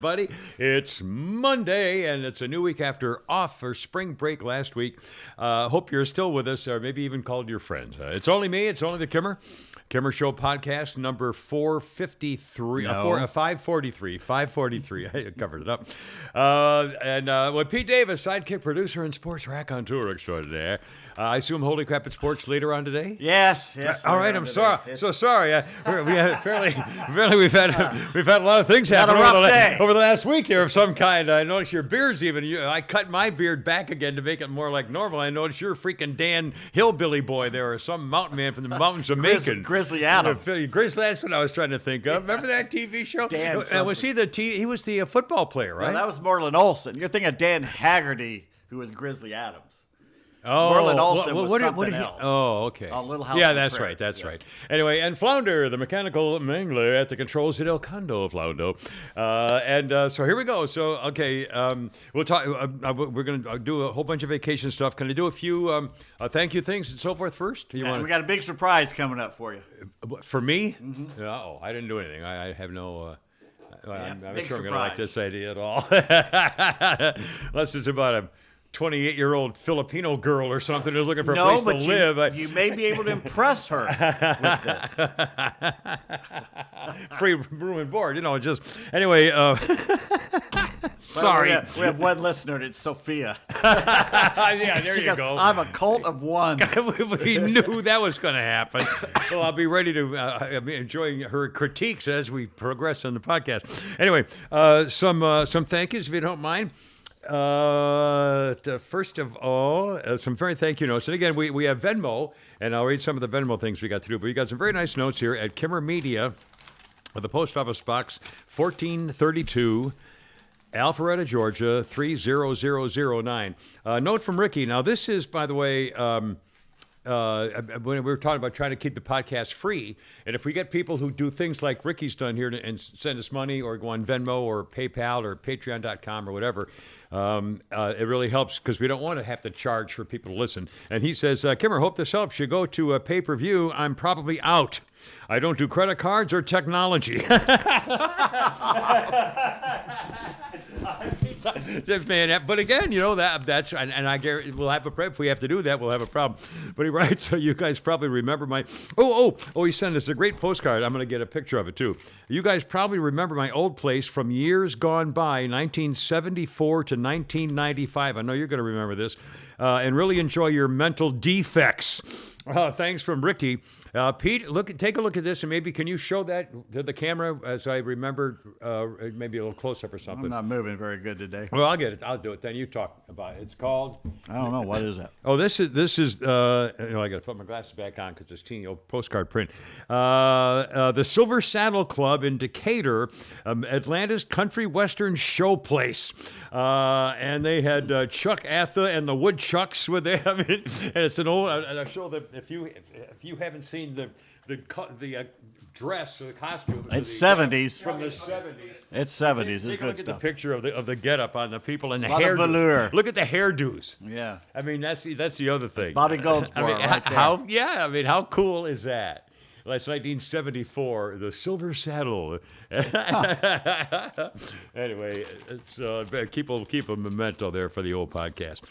Buddy, it's Monday, and it's a new week after off for spring break last week. Hope you're still with us, or maybe even called your friends. It's only me. It's only the Kimmer Show podcast, number 453, 543. 543. I covered it up. And with Pete Davis, sidekick producer and sports raconteur extraordinaire. I assume Holy Crap at Sports later on today? Yes. All right, I'm sorry. So sorry. We've had a lot of things happen over the last week here of some kind. I noticed your beard's I cut my beard back again to make it more like normal. I noticed you're freaking Dan Hillbilly Boy there, or some mountain man from the mountains of Macon. Grizzly Adams. Grizzly, that's what I was trying to think of. Remember that TV show? Was he he was the football player, right? No, that was Merlin Olsen. You're thinking of Dan Haggerty, who was Grizzly Adams. Oh, Merlin Olsen was something else. Oh, okay. A Little House. Yeah, that's right. That's right. Anyway, and Flounder, the mechanical mangler at the controls at El Condo, Floundo. So here we go. So, okay, we'll talk. We're going to do a whole bunch of vacation stuff. Can I do a few thank you things and so forth first? We got a big surprise coming up for you. For me? Mm-hmm. Oh, I didn't do anything. I have no... I'm not sure I'm going to like this idea at all. Unless it's about a 28-year-old Filipino girl or something who's looking for a place to live. You may be able to impress her with this. Free room and board, Anyway, sorry. We have one listener, and it's Sophia. Yeah, there you go. I'm a cult of one. We knew that was going to happen. Well, I'll be ready to enjoy her critiques as we progress on the podcast. Anyway, some thank yous, if you don't mind. First of all, some very thank you notes. And again, we have Venmo, and I'll read some of the Venmo things we got to do. But we got some very nice notes here at Kimmer Media, the Post Office Box 1432, Alpharetta, Georgia 30009. Note from Ricky. Now, this is, by the way, when we were talking about trying to keep the podcast free, and if we get people who do things like Ricky's done here and send us money or go on Venmo or PayPal or Patreon.com or whatever, it really helps because we don't want to have to charge for people to listen. And he says, Kimmer, hope this helps. You go to a pay-per-view, I'm probably out. I don't do credit cards or technology. Man, but again, that's and I guarantee we'll have if we have to do that, we'll have a problem. But he writes, so you guys probably remember my he sent us a great postcard. I'm going to get a picture of it too. You guys probably remember my old place from years gone by, 1974 to 1995. I know you're going to remember this, and really enjoy your mental defects. Thanks from Ricky. Pete, take a look at this, and maybe can you show that to the camera as I remember, maybe a little close-up or something. I'm not moving very good today. Well, I'll get it. I'll do it. Then you talk about it. It's called... I don't know. What is that? Oh, this is I got to put my glasses back on because it's teeny old postcard print. The Silver Saddle Club in Decatur, Atlanta's country western showplace. And they had Chuck Atha and the Woodchucks with them. And it's an old... And I show that if you haven't seen the dress or the costume, it's 70s from the 70s. It's 70s. It's Take a good look stuff. at the picture of the getup on the people and the hairdos. hairdos. Look at the hairdos. Yeah. I mean, that's the other thing. Bobby Goldsboro. How cool is that? That's 1974, the Silver Saddle. Anyway, it's keep a memento there for the old podcast.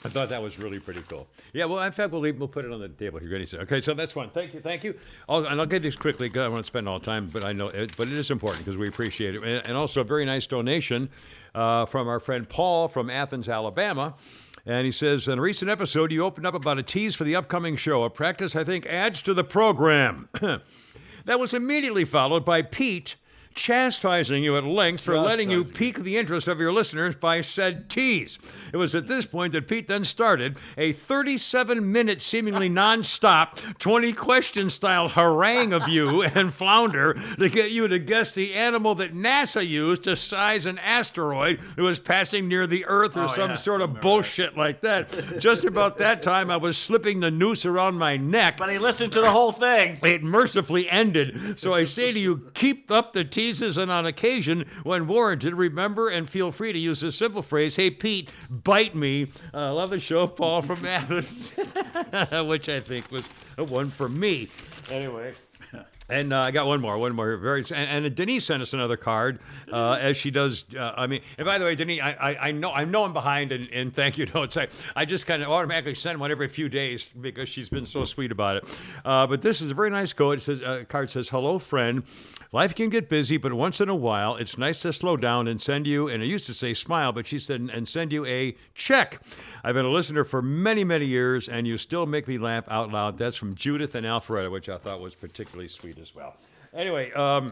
I thought that was really pretty cool. Yeah, well, in fact, we'll put it on the table here. Okay, so that's one. Thank you. And I'll get this quickly. I won't spend all the time, but I know it is important because we appreciate it. And also a very nice donation from our friend Paul from Athens, Alabama. And he says, in a recent episode, you opened up about a tease for the upcoming show. A practice, I think, adds to the program. That was immediately followed by Pete chastising you at length for letting you pique the interest of your listeners by said tease. It was at this point that Pete then started a 37-minute, seemingly nonstop, 20-question-style harangue of you and Flounder to get you to guess the animal that NASA used to size an asteroid that was passing near the Earth or some sort of bullshit like that. Just about that time, I was slipping the noose around my neck. But he listened to the whole thing. It mercifully ended. So I say to you, keep up the teases, and on occasion, when warranted, remember and feel free to use the simple phrase, hey, Pete, bite me. Love the show, Paul from Athens, which I think was one for me. Anyway, And I got one more. And Denise sent us another card, as she does. And by the way, Denise, I know I'm behind in thank you notes. I just kind of automatically send one every few days because she's been so sweet about it. But this is a very nice card. It says, card says, "Hello, friend. Life can get busy, but once in a while, it's nice to slow down and send you." And I used to say smile, but she said, "and send you a check. I've been a listener for many, many years, and you still make me laugh out loud." That's from Judith and Alpharetta, which I thought was particularly sweet as well. Anyway, oh,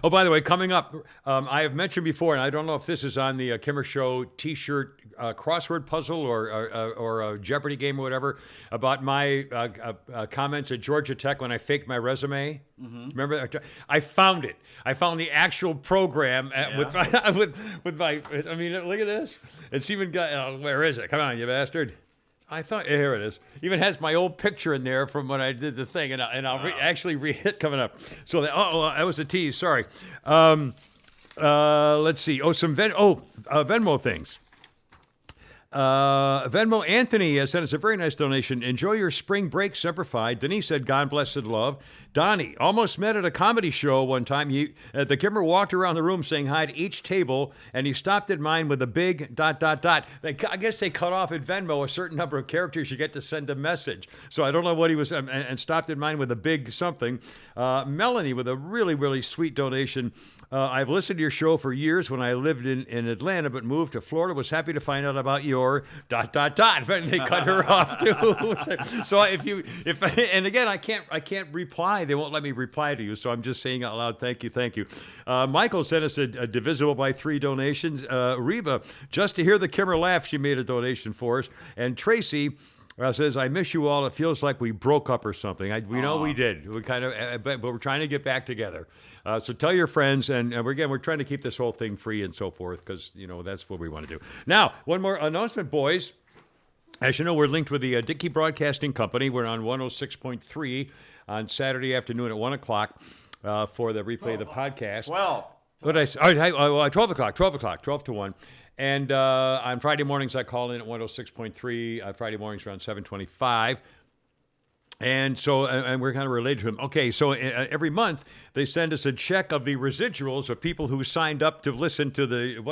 by the way, coming up, I have mentioned before, and I don't know if this is on the Kimmer Show T-shirt crossword puzzle or a Jeopardy game or whatever, about my comments at Georgia Tech when I faked my resume. Mm-hmm. Remember that? I found it. I found the actual program with my. I mean, look at this. It's even got. Where is it? Come on, you bastard. I thought, here it is. Even has my old picture in there from when I did the thing, and I'll actually read it coming up. So, that was a tease. Sorry. Let's see. Venmo things. Venmo Anthony sent us a very nice donation. "Enjoy your spring break, Semper Fi." Denise said, "God bless and love." Donnie almost met at a comedy show one time. The Kimmer walked around the room saying hi to each table, and he stopped at mine with a big ... I guess they cut off at Venmo a certain number of characters you get to send a message. So I don't know what he was, and stopped at mine with a big something. Melanie with a really, really sweet donation. "I've listened to your show for years when I lived in Atlanta, but moved to Florida. Was happy to find out about your ... And they cut her off too. So and again, I can't reply. They won't let me reply to you, so I'm just saying out loud, thank you. Michael sent us a divisible by 3 donations. Reba, just to hear the Kimmer laugh, she made a donation for us. And Tracy says, "I miss you all. It feels like we broke up or something." We know we did. We kind of, but we're trying to get back together. So tell your friends, and we're trying to keep this whole thing free and so forth, because that's what we want to do. Now, one more announcement, boys. As you know, we're linked with the Dickey Broadcasting Company. We're on 106.3 on Saturday afternoon at 1 o'clock for the replay of the podcast. 12. What did I say? 12 o'clock, 12 to 1. And on Friday mornings, I call in at 106.3. Friday mornings around 7:25. And so, and we're kind of related to him. Okay, so every month they send us a check of the residuals of people who signed up to listen to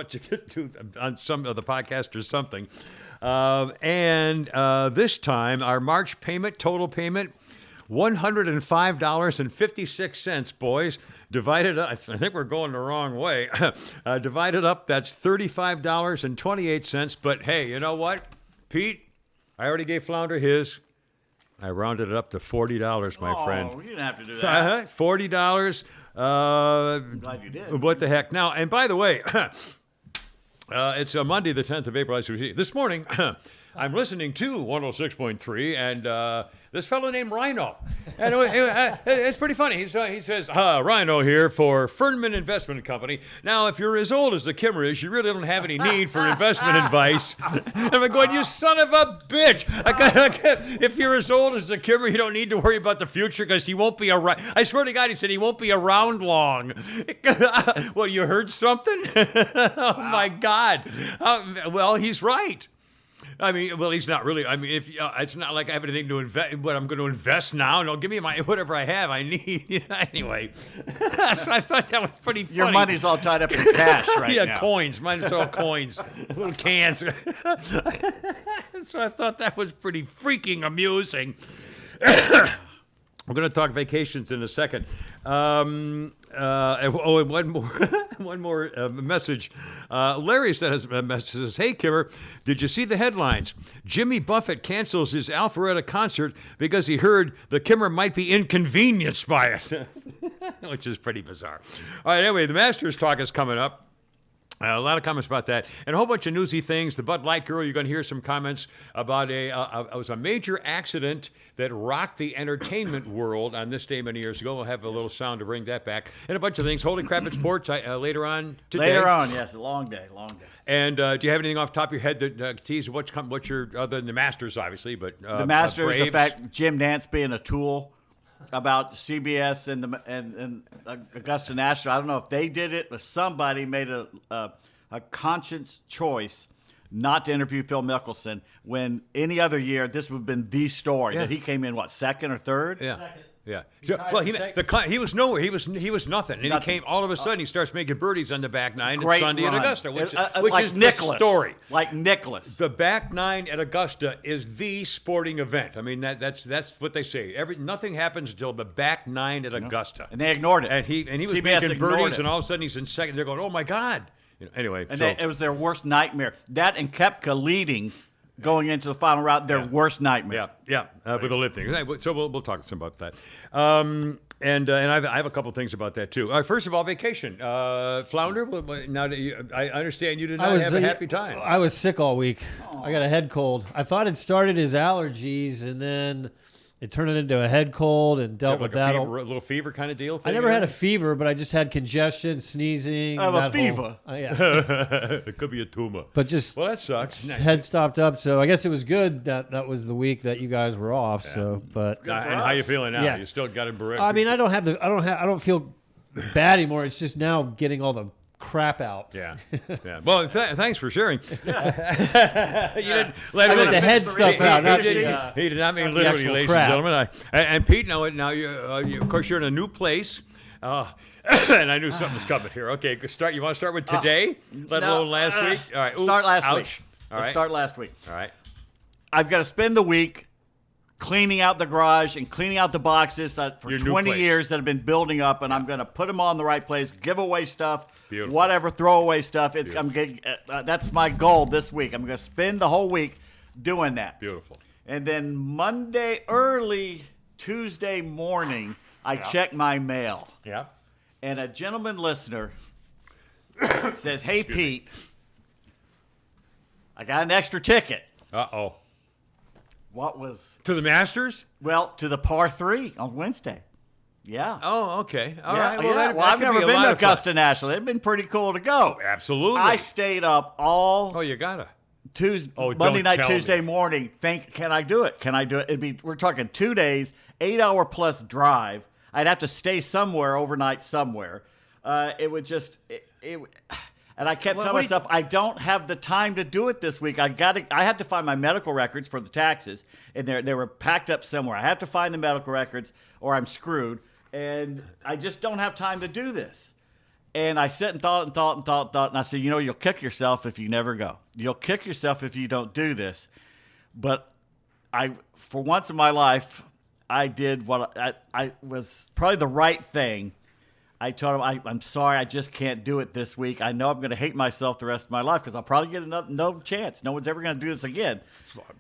on some of the podcast or something. And this time, our March total payment, $105.56, boys. Divided up, I think we're going the wrong way. Divided up, that's $35.28. But hey, you know what, Pete? I already gave Flounder his. I rounded it up to $40, my friend. Oh, you didn't have to do that. $40. I'm glad you did. What the heck? Now, and by the way, it's Monday, the 10th of April. This morning, I'm listening to 106.3, and this fellow named Rhino. And it's pretty funny. He says, "Rhino here for Fernman Investment Company. Now, if you're as old as the Kimmer is, you really don't have any need for investment advice." And I'm going, "You son of a bitch. If you're as old as the Kimmer, you don't need to worry about the future because he won't be around." I swear to God, he said he won't be around long. Well, you heard something? Oh, my God. Well, he's right. I mean, well, he's not really. I mean, if it's not like I have anything to invest, but I'm going to invest now. No, give me whatever I have. I need anyway. So I thought that was pretty funny. Your money's all tied up in cash right now. Yeah, coins. Mine's all coins, little cans. So I thought that was pretty freaking amusing. We're going to talk vacations in a second. And one more message. Larry says, "Hey, Kimmer, did you see the headlines? Jimmy Buffett cancels his Alpharetta concert because he heard the Kimmer might be inconvenienced by it," which is pretty bizarre. All right, anyway, the Masters talk is coming up. A lot of comments about that, and a whole bunch of newsy things. The Bud Light girl, you're going to hear some comments about it was a major accident that rocked the entertainment world on this day many years ago. We'll have a little sound to bring that back, and a bunch of things. Holy crap, it's sports later on today. Later on, yes, a long day. And do you have anything off the top of your head that tease what's your other than the Masters, obviously, but the Masters, Braves? the fact Jim Nantz being a tool about CBS and Augusta National. I don't know if they did it, but somebody made a conscious choice not to interview Phil Mickelson when any other year this would have been the story that he came in, second or third? Yeah. Yeah. tied Well, for second. he was nowhere. He was nothing, and Nothing. he came all of a sudden. He starts making birdies on the back nine at Great Sunday run. at Augusta, which like is Nicholas. the story. Like Nicholas. The back nine at Augusta is the sporting event. I mean, that's what they say. Nothing happens until the back nine at Augusta. And they ignored it. And he was CBS making ignored birdies, it. and all of a sudden he's in second. They're going, "Oh my God!" Anyway, And so it was their worst nightmare. That and Koepka leading going into the final round, their worst nightmare. with the lip thing. So we'll talk some about that. And I have a couple things about that too. First of all, vacation. Flounder. Now that I understand you did not have a happy time. I was sick all week. I got a head cold. I thought it started as allergies, and then it turned it into a head cold and dealt with that. A little fever kind of deal. I never had a fever, but I just had congestion, sneezing. I have a fever. Yeah. It could be a tumor. But just Well, that sucks. head stopped up. So I guess it was good that was the week that you guys were off. So, but And how you feeling now? Yeah. You still got a I mean, I don't feel bad anymore. It's just now getting all the crap out. Yeah. Well, thanks for sharing. you didn't let I got the head stuff out. Not he, the, he did not mean the literally, actual ladies crap. and gentlemen. And Pete, now of course, you're in a new place. And I knew something was coming here. Okay, you want to start with today, let alone last week? All right. Start last ouch. week. All Let's right. start last week. All right. I've got to spend the week cleaning out the garage and cleaning out the boxes that for Your new 20 place. years that have been building up, and I'm going to put them on the right place, give away stuff, Beautiful. whatever, throw away stuff. I'm getting, that's my goal this week. I'm going to spend the whole week doing that. Beautiful. And then early Tuesday morning, I check my mail, Yeah. and a gentleman listener says, "Hey, Pete, I got an extra ticket." Uh-oh. What was... To the Masters? Well, to the par 3 on Wednesday. Yeah. Oh, okay. All Yeah, right. Well, yeah. that I've could never be a been lot to of fun. Augusta National. It'd been pretty cool to go. Absolutely. I stayed up all Oh, you gotta. Tuesday, Oh, don't Monday night, tell Tuesday me. morning. Can I do it? Can I do it? We're talking 2 days, 8-hour plus drive. I'd have to stay somewhere overnight somewhere. It would just and I kept telling myself I don't have the time to do it this week. I had to find my medical records for the taxes, and they were packed up somewhere. I have to find the medical records, or I'm screwed. And I just don't have time to do this. And I sat and thought, and I said, you'll kick yourself if you never go. You'll kick yourself if you don't do this. But for once in my life, I did what I was probably the right thing. I told him, I'm sorry, I just can't do it this week. I know I'm going to hate myself the rest of my life because I'll probably get no chance. No one's ever going to do this again.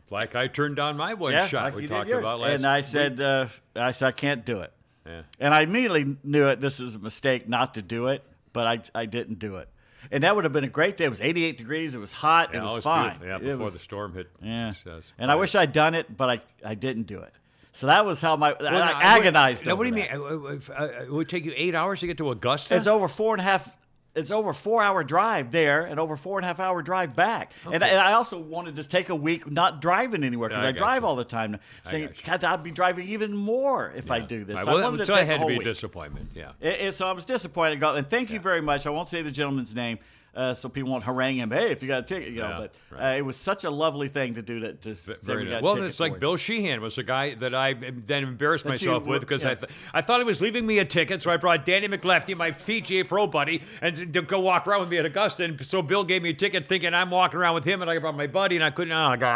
Like I turned down my one Yeah, shot like we you did talked yours. about last And I week. said, I can't do it. Yeah. And I immediately knew it. This was a mistake not to do it, but I didn't do it. And that would have been a great day. It was 88 degrees. It was hot. Yeah, it was always fine. beautiful. Yeah, It before was- the storm hit. Yeah. Says, And I wish I'd done it, but I didn't do it. So that was how I now, agonized. Now, what do you over mean? that. It would take you 8 hours to get to Augusta? It's over 4.5. It's over a 4-hour drive there and over 4.5-hour drive back. And I also wanted to take a week not driving anywhere because I I got drive you. all the time. Saying, got you. God, I'd be driving even more if I do this. Right, So I well, wanted to so take it had a to whole be a week. disappointment. Yeah. So I was disappointed. And thank you very much. I won't say the gentleman's name so people won't harangue him. Hey, if you got a ticket, Yeah, but right. it was such a lovely thing to do to say Very we nice. got a Well, ticket it's like for you. Bill Sheehan was a guy that I then embarrassed myself you- with because yeah. I thought he was leaving me a ticket, so I brought Danny McLefty, my PGA Pro buddy, and to go walk around with me at Augusta. And so Bill gave me a ticket, thinking I'm walking around with him, and I brought my buddy, and I couldn't. I go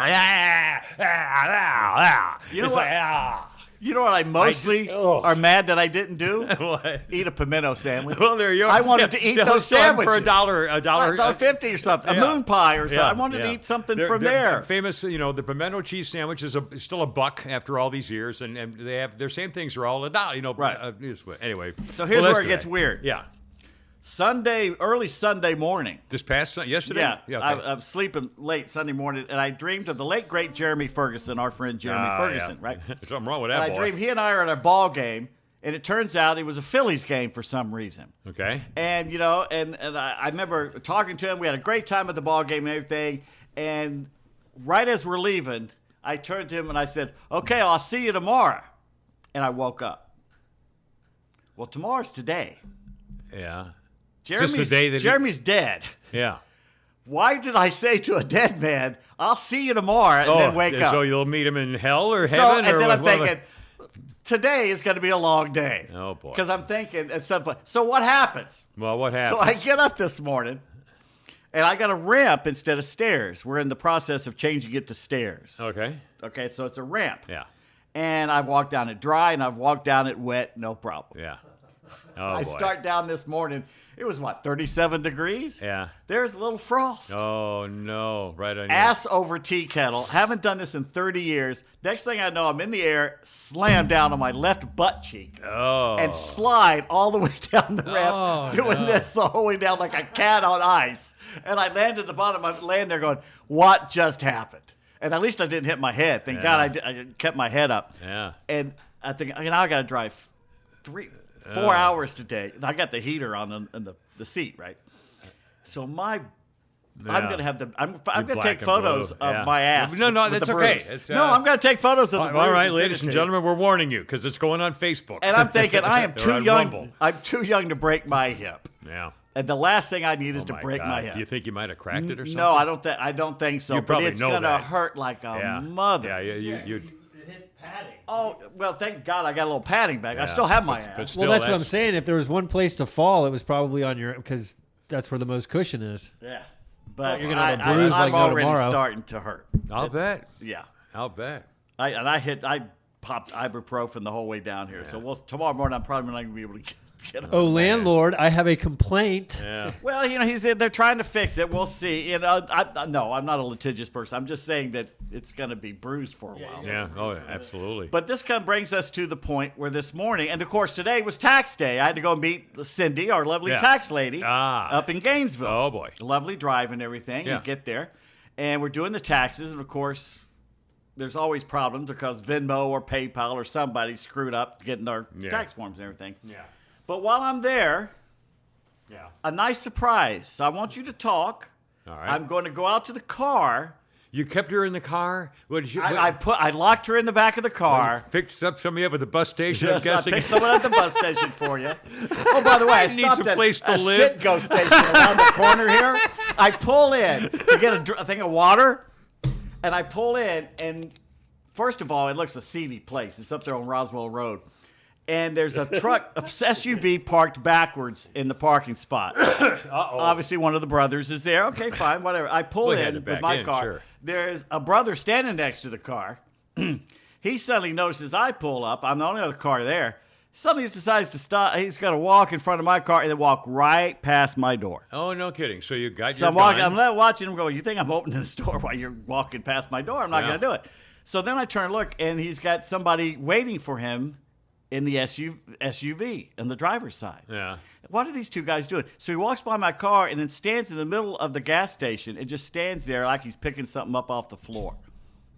You know It's what? like, You know what I mostly oh. are mad that I didn't do? What? Eat a pimento sandwich. Well, there you go. I wanted to eat Yeah, those so I'm sandwiches. for $1, $1.50 or something. Yeah. A moon pie or something. Yeah, I wanted to yeah. eat something They're from there. Famous, the pimento cheese sandwich is still $1 after all these years, and they have their same things are all $1. Right. Anyway, So here's well, where that's it gets good. weird. Yeah. Early Sunday morning. This past yesterday. Yeah, okay. I'm sleeping late Sunday morning, and I dreamed of the late great Jeremy Ferguson, our friend Jeremy Ferguson, yeah. right? There's something wrong with And that I boy. dreamed he and I are at a ball game, and it turns out it was a Phillies game for some reason. Okay. And I remember talking to him. We had a great time at the ball game and everything. And right as we're leaving, I turned to him and I said, "Okay, I'll see you tomorrow." And I woke up. Well, tomorrow's today. Yeah. Jeremy's, the day that he- Jeremy's dead. Yeah. Why did I say to a dead man, "I'll see you tomorrow," and then wake up? So you'll meet him in hell or So, heaven? and or then I'm what- thinking, today is going to be a long day. Oh, boy. Because I'm thinking at some point. So what happens? Well, what happens? So I get up this morning, and I got a ramp instead of stairs. We're in the process of changing it to stairs. Okay. Okay, so it's a ramp. Yeah. And I've walked down it dry, and I've walked down it wet, no problem. Yeah. Oh, I boy. start down this morning. It was, 37 degrees? Yeah. There's a little frost. Oh, no. Right on your... Ass over tea kettle. Haven't done this in 30 years. Next thing I know, I'm in the air, slam down on my left butt cheek, Oh. and slide all the way down the ramp, Oh, doing no. this the whole way down like a cat on ice. And I land at the bottom. I land there going, what just happened? And at least I didn't hit my head. Thank God I kept my head up. Yeah. And I think, I got to drive 4 hours today. I got the heater on the seat, right? So I'm gonna have I'm gonna black take and photos blue. of Yeah. my ass. No, with that's the okay. bruise. It's, No, I'm gonna take photos of the bruise. All right, send ladies it and to you. gentlemen, we're warning you because it's going on Facebook. And I'm thinking I am They're too on young. Rumble. I'm too young to break my hip. Yeah. And the last thing I need is Oh, to my break God. my hip. Do you think you might have cracked it or something? No, I don't think so. You but probably it's know gonna that. hurt like a Yeah. mother. Yeah, you hit padding. Oh well, thank God I got a little padding back. I Yeah, still have my but ass. still, Well, that's what I'm saying. If there was one place to fall, it was probably on your, because that's where the most cussion is. Yeah, but You're gonna have a bruise I'm like no already tomorrow. starting to hurt. I'll bet. Yeah, I'll bet. I popped ibuprofen the whole way down here. So tomorrow morning I'm probably not going to be able to get up. Oh, landlord, I have a complaint. Yeah. Well, they're trying to fix it. We'll see. No, I'm not a litigious person. I'm just saying that it's going to be bruised for a while. Yeah. Oh, yeah, absolutely. But this kind of brings us to the point where this morning, and of course today was tax day. I had to go meet Cindy, our lovely Yeah. tax lady, Ah. up in Gainesville. Oh, boy. Lovely drive and everything. Yeah. You get there, and we're doing the taxes, and of course, there's always problems because Venmo or PayPal or somebody screwed up getting our tax forms and everything. Yeah. But while I'm there, Yeah. a nice surprise. So I want you to talk. All right. I'm going to go out to the car. You kept her in the car? What did you? I locked her in the back of the car. Fixed up somebody up at the bus station, Yes, I'm guessing. I picked someone at the bus station for you. Oh, by the way, I Needs stopped a at place to a live. Citgo station around the corner here. I pull in to get a thing of water, and I pull in, and first of all, it looks a seedy place. It's up there on Roswell Road. And there's a truck, a SUV parked backwards in the parking spot. Obviously, one of the brothers is there. Okay, fine, whatever. I pull Well, he had in to with back my in, car. sure. There's a brother standing next to the car. He suddenly notices I pull up. I'm the only other car there. Suddenly he decides to stop. He's going to walk in front of my car and then walk right past my door. Oh, no kidding. So you got So your I'm walking. gun. I'm watching him go. You think I'm opening this door while you're walking past my door? I'm not Yeah. going to do it. So then I turn and look, and he's got somebody waiting for him in the SUV on the driver's side. Yeah. What are these two guys doing? So he walks by my car and then stands in the middle of the gas station and just stands there like he's picking something up off the floor,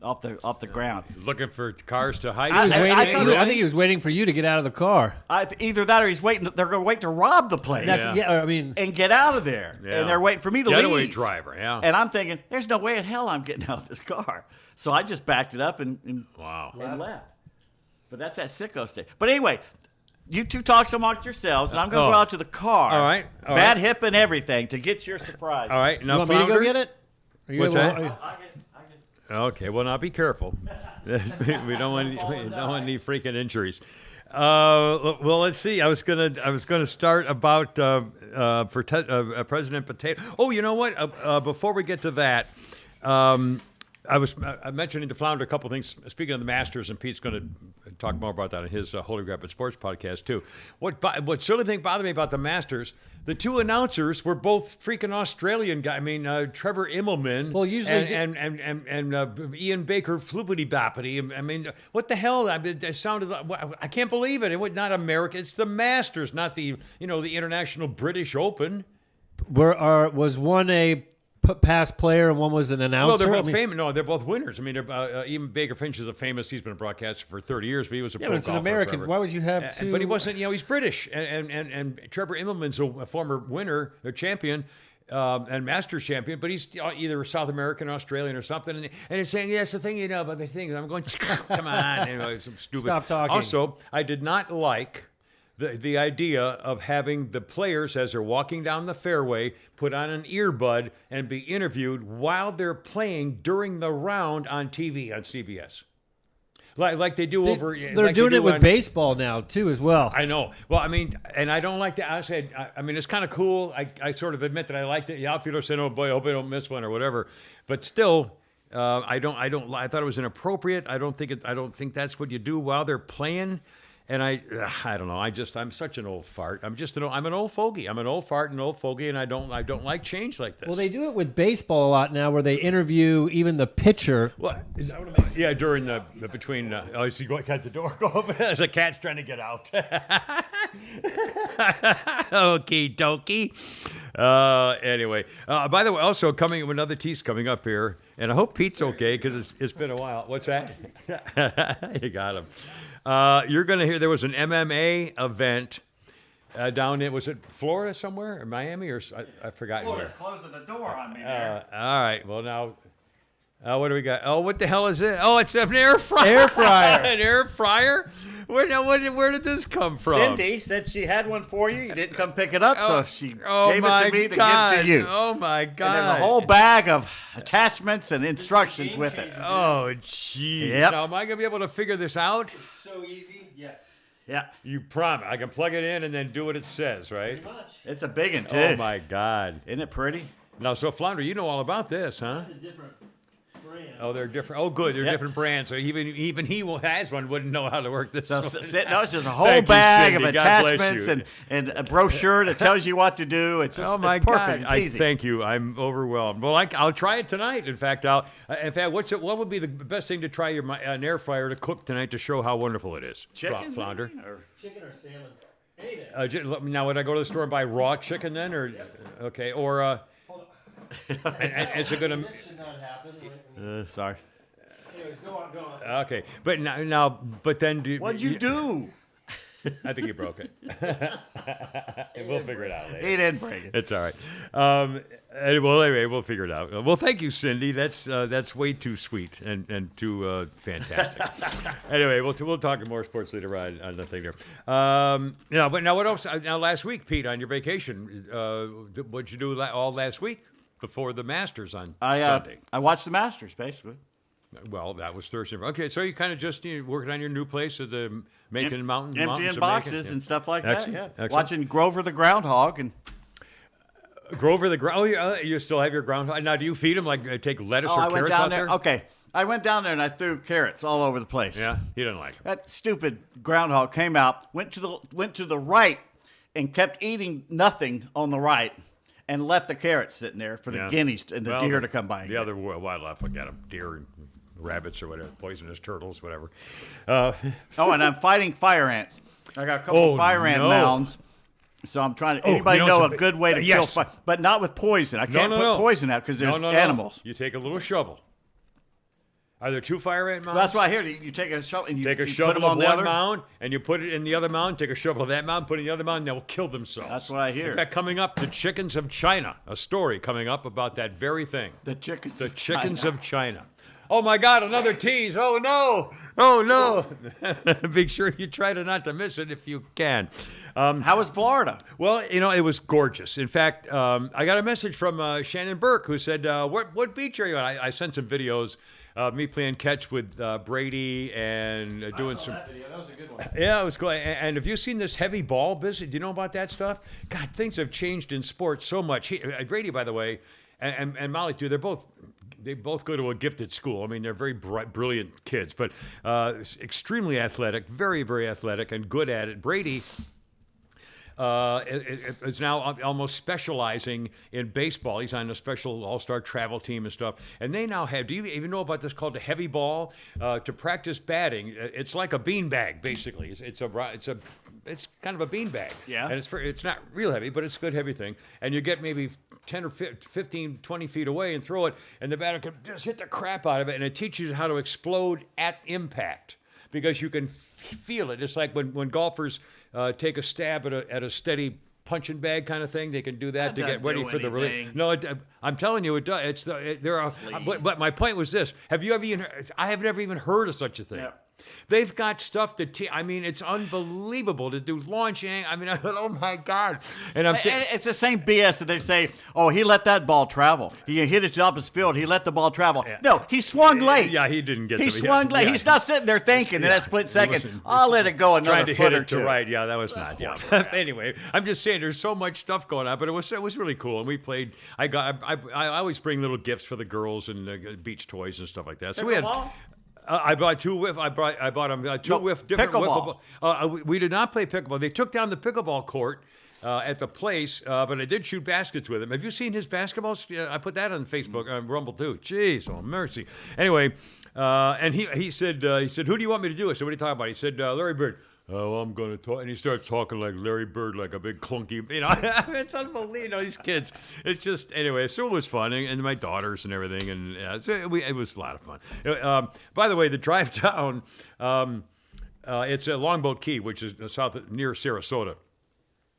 off the ground. Looking for cars to hide. He was I waiting, thought I think he was waiting for you to get out of the car. Either that or he's waiting. They're going to wait to rob the place That's, I mean, and get out of there. Yeah. And they're waiting for me to Getaway leave. driver, yeah. And I'm thinking, there's no way in hell I'm getting out of this car. So I just backed it up and Wow. left. But that's at Sicko State. But anyway, you two talk amongst yourselves, and I'm going to Oh. go out to the car. All right, all Bad right. hip and everything to get your surprise. All right. you Now, want me to go Flounder? get it? Are you What's able- that? are you- Okay, well, now be careful. we don't want any freaking injuries. Well, let's see. I was gonna start about President Potato. Oh, you know what? Before we get to that, I mentioned to Flounder a couple things. Speaking of the Masters, and Pete's going to talk more about that in his Holy Rapid Sports podcast too. What silly thing bothered me about the Masters? The two announcers were both freaking Australian guys. I mean, Trevor Immelman. Well, usually and Ian Baker Floopity Boppity. I mean, what the hell? I mean, it sounded like, I can't believe it. It was not America. It's the Masters, not the the International British Open. was one a past player and one was an announcer? Well, they're both I mean, famous. No, they're both winners. I mean, Ian Baker Finch is he's been a broadcaster for 30 years, but he was a yeah, pro but it's an golfer American. forever. Why would you have two? But he wasn't. He's British, and Trevor Immelman's a former winner, a champion. And Masters champion, but he's either South American, Australian, or something. And it's saying, yes, the thing about the thing. I'm going, come on, it's stupid. Stop talking. Also, I did not like the idea of having the players, as they're walking down the fairway, put on an earbud and be interviewed while they're playing during the round on TV on CBS. like they do over. They're like they doing do it with on- baseball now too, as well. I know. Well, I mean, and I don't like that. I mean, it's kind of cool. I sort of admit that I like it. The outfielder said, "Oh boy, I hope I don't miss one or whatever," but still. I thought it was inappropriate. I don't think that's what you do while they're playing. And I don't know. I'm such an old fart. I'm an old fogey. I'm an old fart and old fogey, and I don't like change like this. Well, they do it with baseball a lot now, where they interview even the pitcher. What? Yeah, during the between. Oh, you see, go cut the door. Go open. The cat's trying to get out. Okie dokie. Anyway, by the way, also coming another tease coming up here, and I hope Pete's okay because it's been a while. What's that? You got him. You're going to hear there was an MMA event down in, was it Florida somewhere or Miami or I forgot where. Closing the door on me there. All right. Well, now, what do we got? Oh, what the hell is it? Oh, it's an air fryer. Air fryer. An air fryer? Where did this come from? Cindy said she had one for you. You didn't come pick it up, so she gave it my to me to God. give to you. Oh, my God. And there's a whole bag of attachments and instructions with it. Oh, jeez. Yep. Now, am I going to be able to figure this out? It's so easy. Yes. Yeah, You promise. I can plug it in and then do what it says, right? it's a big one, too. Oh, my God. Isn't it pretty? Now, so, Flounder, you know all about this, huh? It's a different brand. Oh, they're different. Oh, good. They're Yep. different brands. So even he who has one wouldn't know how to work this. So, one. no, it's just a whole Thank you, bag Cindy. of God bless attachments you. and a brochure that tells you what to do. It's just Oh my it's perfect. God! It's easy. Thank you. I'm overwhelmed. Well, I'll try it tonight. In fact, what would be the best thing to try an air fryer to cook tonight to show how wonderful it is? Chicken, Flounder. maybe, or- Chicken or salmon? Anything. Now, would I go to the store and buy raw chicken then, or okay, or and is it gonna? This should not happen. sorry. Anyways, go on. Okay, but but then What'd you do? I think you broke it. We'll figure it out later. He didn't break it. It's all right. Anyway, we'll figure it out. Well, thank you, Cindy. That's way too sweet and too fantastic. Anyway, we'll talk more sports later on the thing there. But now what else? Now last week, Pete, on your vacation, what'd you do all last week before the Masters on Sunday? I watched the Masters, basically. Well, that was Thursday. Okay, so you kind of just working on your new place at the Macon Mountain. Emptying Mountains of boxes Macon. and stuff like Excellent. that. Yeah. Excellent. Watching Grover the groundhog and Grover the ground. Oh, you still have your groundhog. Now, do you feed him take lettuce or I went carrots down out there. there? Okay, I went down there and I threw carrots all over the place. Yeah, he didn't like them. That stupid groundhog came out, went to the right, and kept eating nothing on the right, and left the carrots sitting there for the Yeah. guineas and the Well, deer to come by. And The get. other wildlife, look at them, deer and rabbits or whatever, poisonous turtles, whatever. Oh, and I'm fighting fire ants. I got a couple Oh, of fire ant no. mounds. So I'm trying to. Oh, Anybody you know know a something- good way to kill yes. fire? But not with poison. I can't put poison out because there's animals. You take a little shovel. Are there two fire ant mounds? Well, that's why I hear you take a shovel and you Take a you put shovel them of on the one other. mound, and you put it in the other mound. Take a shovel of that mound, put it in the other mound, and they'll kill themselves. That's what I hear. In fact, coming up, the chickens of China. A story coming up about that very thing. The chickens. The of chickens China. of China. Oh my God, another tease. Oh no. Oh no. Be sure you try to not to miss it if you can. How was Florida? Well, it was gorgeous. In fact, I got a message from Shannon Burke who said, what beach are you on? I sent some videos of me playing catch with Brady and doing some. That video. That was a good one. Yeah, it was cool. And have you seen this heavy ball business? Do you know about that stuff? God, things have changed in sports so much. Brady, by the way, and Molly too. They both go to a gifted school. I mean, they're very brilliant kids, but extremely athletic, very, very athletic, and good at it. Brady is now almost specializing in baseball. He's on a special all-star travel team and stuff. And they now have, do you even know about this called the heavy ball? To practice batting, it's like a beanbag, basically. It's kind of a beanbag. Yeah. And it's not real heavy, but it's a good heavy thing. And you get maybe 10 or 15, 20 feet away and throw it, and the batter can just hit the crap out of it, and it teaches you how to explode at impact because you can feel it. It's like when golfers take a stab at a steady punching bag kind of thing. They can do that to get ready for the release. anything. No, I'm telling you, it does. There are. But my point was this: have you ever even? I have never even heard of such a thing. Yeah. They've got stuff I mean, it's unbelievable to do launching. I mean, I thought, oh my God. And it's the same BS that they say, oh, he let that ball travel. He hit it up his field. He let the ball travel. Yeah. No, he swung late. Yeah, he didn't get He the swung late. yeah. He's not sitting there thinking in that split second, I'll let it go another Trying to foot hit or it two. to right. Yeah, that was not. Yeah. Anyway, I'm just saying there's so much stuff going on, but it was really cool. And we played. I always bring little gifts for the girls and beach toys and stuff like that. So we had. Pickleball? I bought two I bought them different pickleball. We did not play pickleball. They took down the pickleball court at the place, but I did shoot baskets with him. Have you seen his basketball? I put that on Facebook, Rumble too. Jeez, oh mercy. Anyway, and he said, who do you want me to do it? So what are you talking about? He said, Larry Bird. Oh, I'm going to talk. And he starts talking like Larry Bird, like a big clunky, it's unbelievable, these kids. It's just, anyway, so it was fun. And my daughters and everything. And so it was a lot of fun. By the way, the drive down, it's a Longboat Key, which is near Sarasota.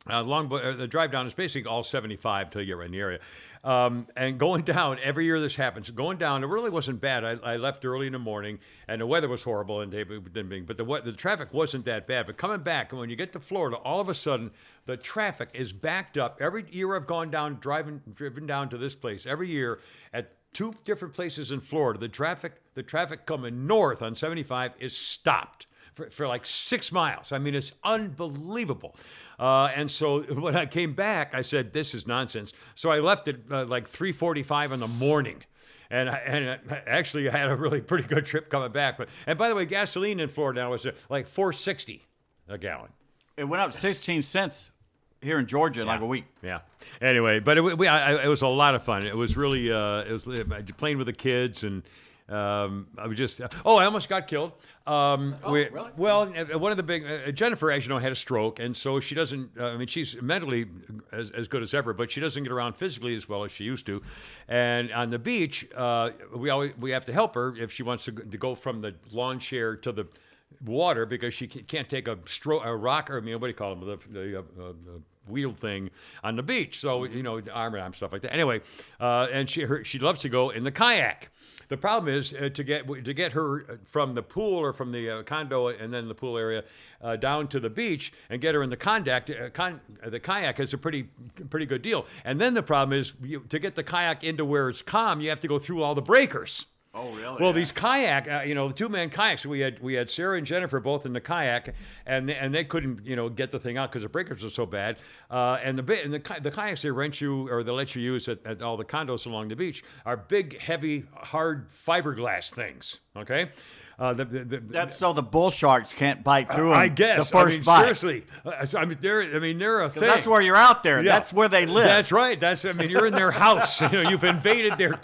The drive down is basically all 75 till you get right in the area. And going down, every year this happens. Going down, it really wasn't bad. I left early in the morning, and the weather was horrible, but the traffic wasn't that bad. But coming back, and when you get to Florida, all of a sudden, the traffic is backed up. Every year I've gone down, driven down to this place, every year at 2 different places in Florida, the traffic coming north on 75 is stopped for like 6 miles. I mean, it's unbelievable. And so when I came back, I said, this is nonsense. So I left at like 3:45 in the morning. And actually, I had a really pretty good trip coming back. And by the way, gasoline in Florida now is like $4.60 a gallon. It went up 16 cents here in Georgia in like a week. Yeah. Anyway, but it was a lot of fun. It was really, playing with the kids and. I was just. I almost got killed. Really? Well, one of the big Jennifer, as you know, had a stroke, and so she doesn't. She's mentally as good as ever, but she doesn't get around physically as well as she used to. And on the beach, we have to help her if she wants to go from the lawn chair to the water because she can't take a rocker. What do you call them? The wheel thing on the beach. So arm and arm stuff like that. Anyway, and she loves to go in the kayak. The problem is to get her from the pool or from the condo and then the pool area down to the beach and get her in the the kayak is a pretty good deal. And then the problem is to get the kayak into where it's calm, you have to go through all the breakers. Oh, really? Well, these kayak, the 2-man kayaks, we had Sarah and Jennifer both in the kayak, and they couldn't, get the thing out because the breakers were so bad. And the kayaks they rent you or they let you use at all the condos along the beach are big, heavy, hard fiberglass things. Okay. That's so the bull sharks can't bite through them. I guess. The first bite. Seriously. They're a thing. That's where you're out there. Yeah. That's where they live. That's right. You're in their house. You've invaded their.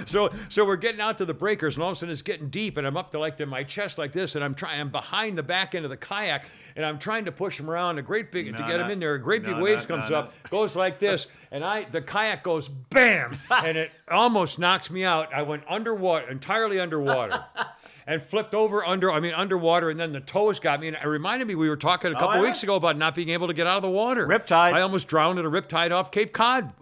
So we're getting out to the breakers, and all of a sudden it's getting deep, and I'm up to my chest like this, and I'm behind the back end of the kayak, and I'm trying to push them around. To get them in there. A great big wave comes up, goes like this, and the kayak goes bam, and it almost knocks me out. I went underwater, entirely underwater. And flipped over underwater, and then the toes got me. And it reminded me, we were talking a couple weeks ago about not being able to get out of the water. Riptide. I almost drowned in a riptide off Cape Cod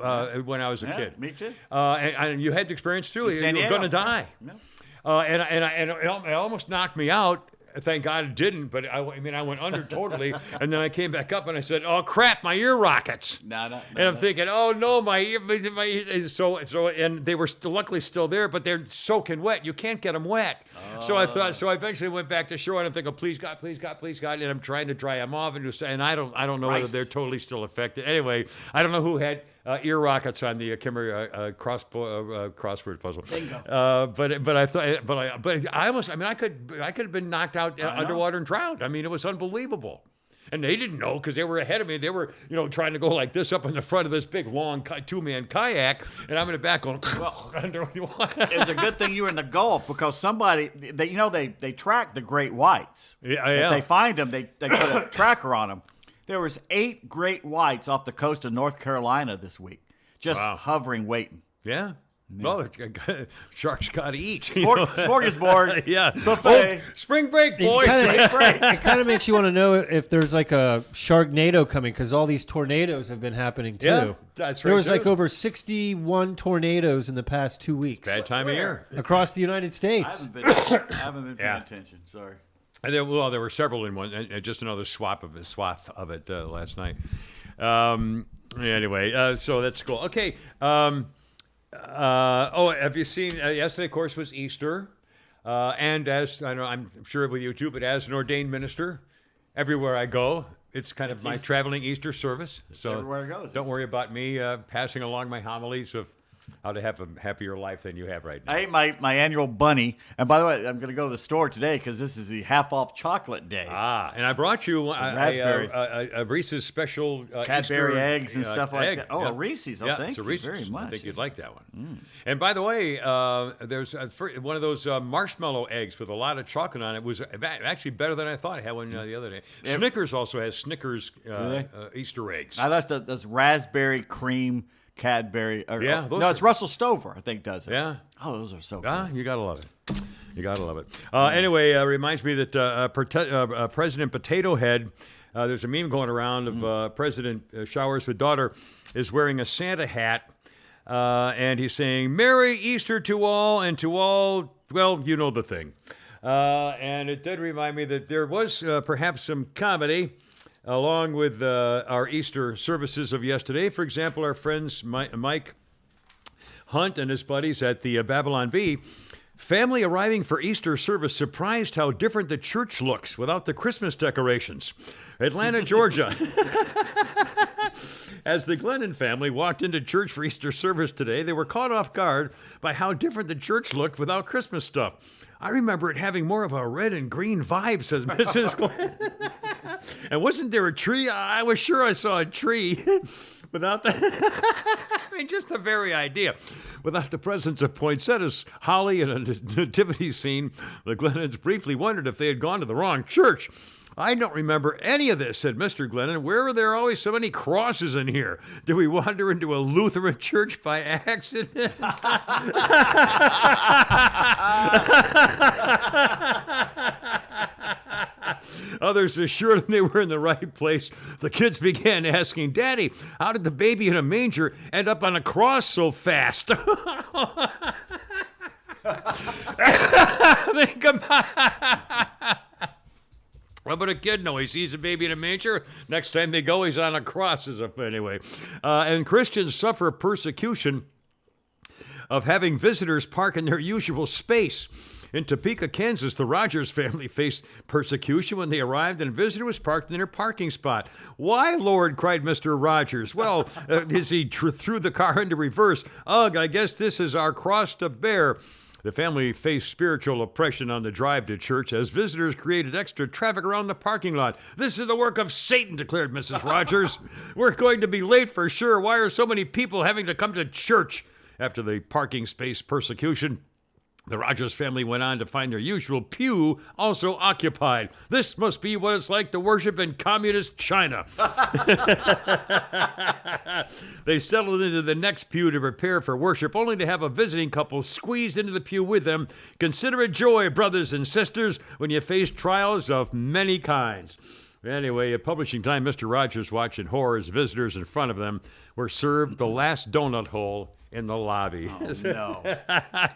when I was a kid. Me too. And you had the experience too. You were going to die. Yeah. And it almost knocked me out. Thank God it didn't, but I went under totally, and then I came back up and I said, "Oh crap, my ear rockets!" No, and I'm thinking, "Oh no, my ear!" So, and they were luckily still there, but they're soaking wet. You can't get them wet. So I thought. So I eventually went back to shore, and I'm thinking, "Please God, please God, please God!" And I'm trying to dry them off, and I don't know whether they're totally still affected. Anyway, I don't know who had ear rockets on the Kimmerer crossword puzzle. Bingo. But I almost. I could have been knocked out underwater and drowned. It was unbelievable. And they didn't know because they were ahead of me. They were, trying to go like this up in the front of this big, long 2-man kayak, and I'm in the back going, under the water. It's a good thing you were in the Gulf because somebody, they track the great whites. Yeah. If they find them, they put a tracker on them. There was 8 great whites off the coast of North Carolina this week, just hovering, waiting. Yeah. Well, sharks got to eat. Smorgasbord. Yeah. Buffet. Spring break, boys. It kind of makes you want to know if there's like a Sharknado coming because all these tornadoes have been happening too. Yeah, that's right. There was like over 61 tornadoes in the past 2 weeks. Bad time of year. Across the United States. I haven't been paying attention. Sorry. And there were several in one, and just another swath of it last night. Anyway, so that's cool. Okay. Have you seen? Yesterday, of course, was Easter, and as I know, I'm sure with you too. But as an ordained minister, everywhere I go, it's kind of my traveling Easter service. So everywhere it goes. Don't worry about me passing along my homilies of how to have a happier life than you have right now. I ate my annual bunny. And by the way, I'm going to go to the store today because this is the half-off chocolate day. And I brought you a Reese's special Cadbury Easter, eggs and stuff like that. Oh, yeah. a Reese's. Oh, Yeah, thank it's a you Reese's. very much. I think you'd like that one. And by the way, there's one of those marshmallow eggs with a lot of chocolate on it. It was actually better than I thought. I had one the other day. Snickers also has Snickers Easter eggs. I like those raspberry cream Cadbury. It's Russell Stover, I think, does it. Yeah. Oh, those are so good. You gotta love it. You gotta love it. Anyway, reminds me that President Potato Head, there's a meme going around of President showers with daughter is wearing a Santa hat, and he's saying, "Merry Easter to all, and to all," well, you know the thing. And it did remind me that there was perhaps some comedy along with our Easter services of yesterday. For example, our friends Mike Hunt and his buddies at the Babylon Bee, family arriving for Easter service surprised how different the church looks without the Christmas decorations. Atlanta, Georgia. As the Glennon family walked into church for Easter service today, they were caught off guard by how different the church looked without Christmas stuff. I remember it having more of a red and green vibe, says Mrs. Glenn. And wasn't there a tree? I was sure I saw a tree. Without the, I mean, just the very idea. Without the presence of poinsettias, holly, and a nativity scene, the Glennons briefly wondered if they had gone to the wrong church. I don't remember any of this, said Mr. Glennon. Where are there always so many crosses in here? Did we wander into a Lutheran church by accident? Others assured him they were in the right place. The kids began asking, "Daddy, how did the baby in a manger end up on a cross so fast?" Think about How about a kid know he sees a baby in a manger? Next time they go, he's on a cross. Anyway. And Christians suffer persecution of having visitors park in their usual space. In Topeka, Kansas, the Rogers family faced persecution when they arrived and a visitor was parked in their parking spot. "Why, Lord?" cried Mr. Rogers. "Well," as he threw the car into reverse, "Ugh, I guess this is our cross to bear." The family faced spiritual oppression on the drive to church as visitors created extra traffic around the parking lot. "This is the work of Satan," declared Mrs. Rogers. "We're going to be late for sure. Why are so many people having to come to church?" After the parking space persecution, the Rogers family went on to find their usual pew also occupied. "This must be what it's like to worship in communist China." They settled into the next pew to prepare for worship, only to have a visiting couple squeezed into the pew with them. Consider it joy, brothers and sisters, when you face trials of many kinds. Anyway, at publishing time, Mr. Rogers watched in horror as visitors in front of them were served the last donut hole in the lobby. Oh, no.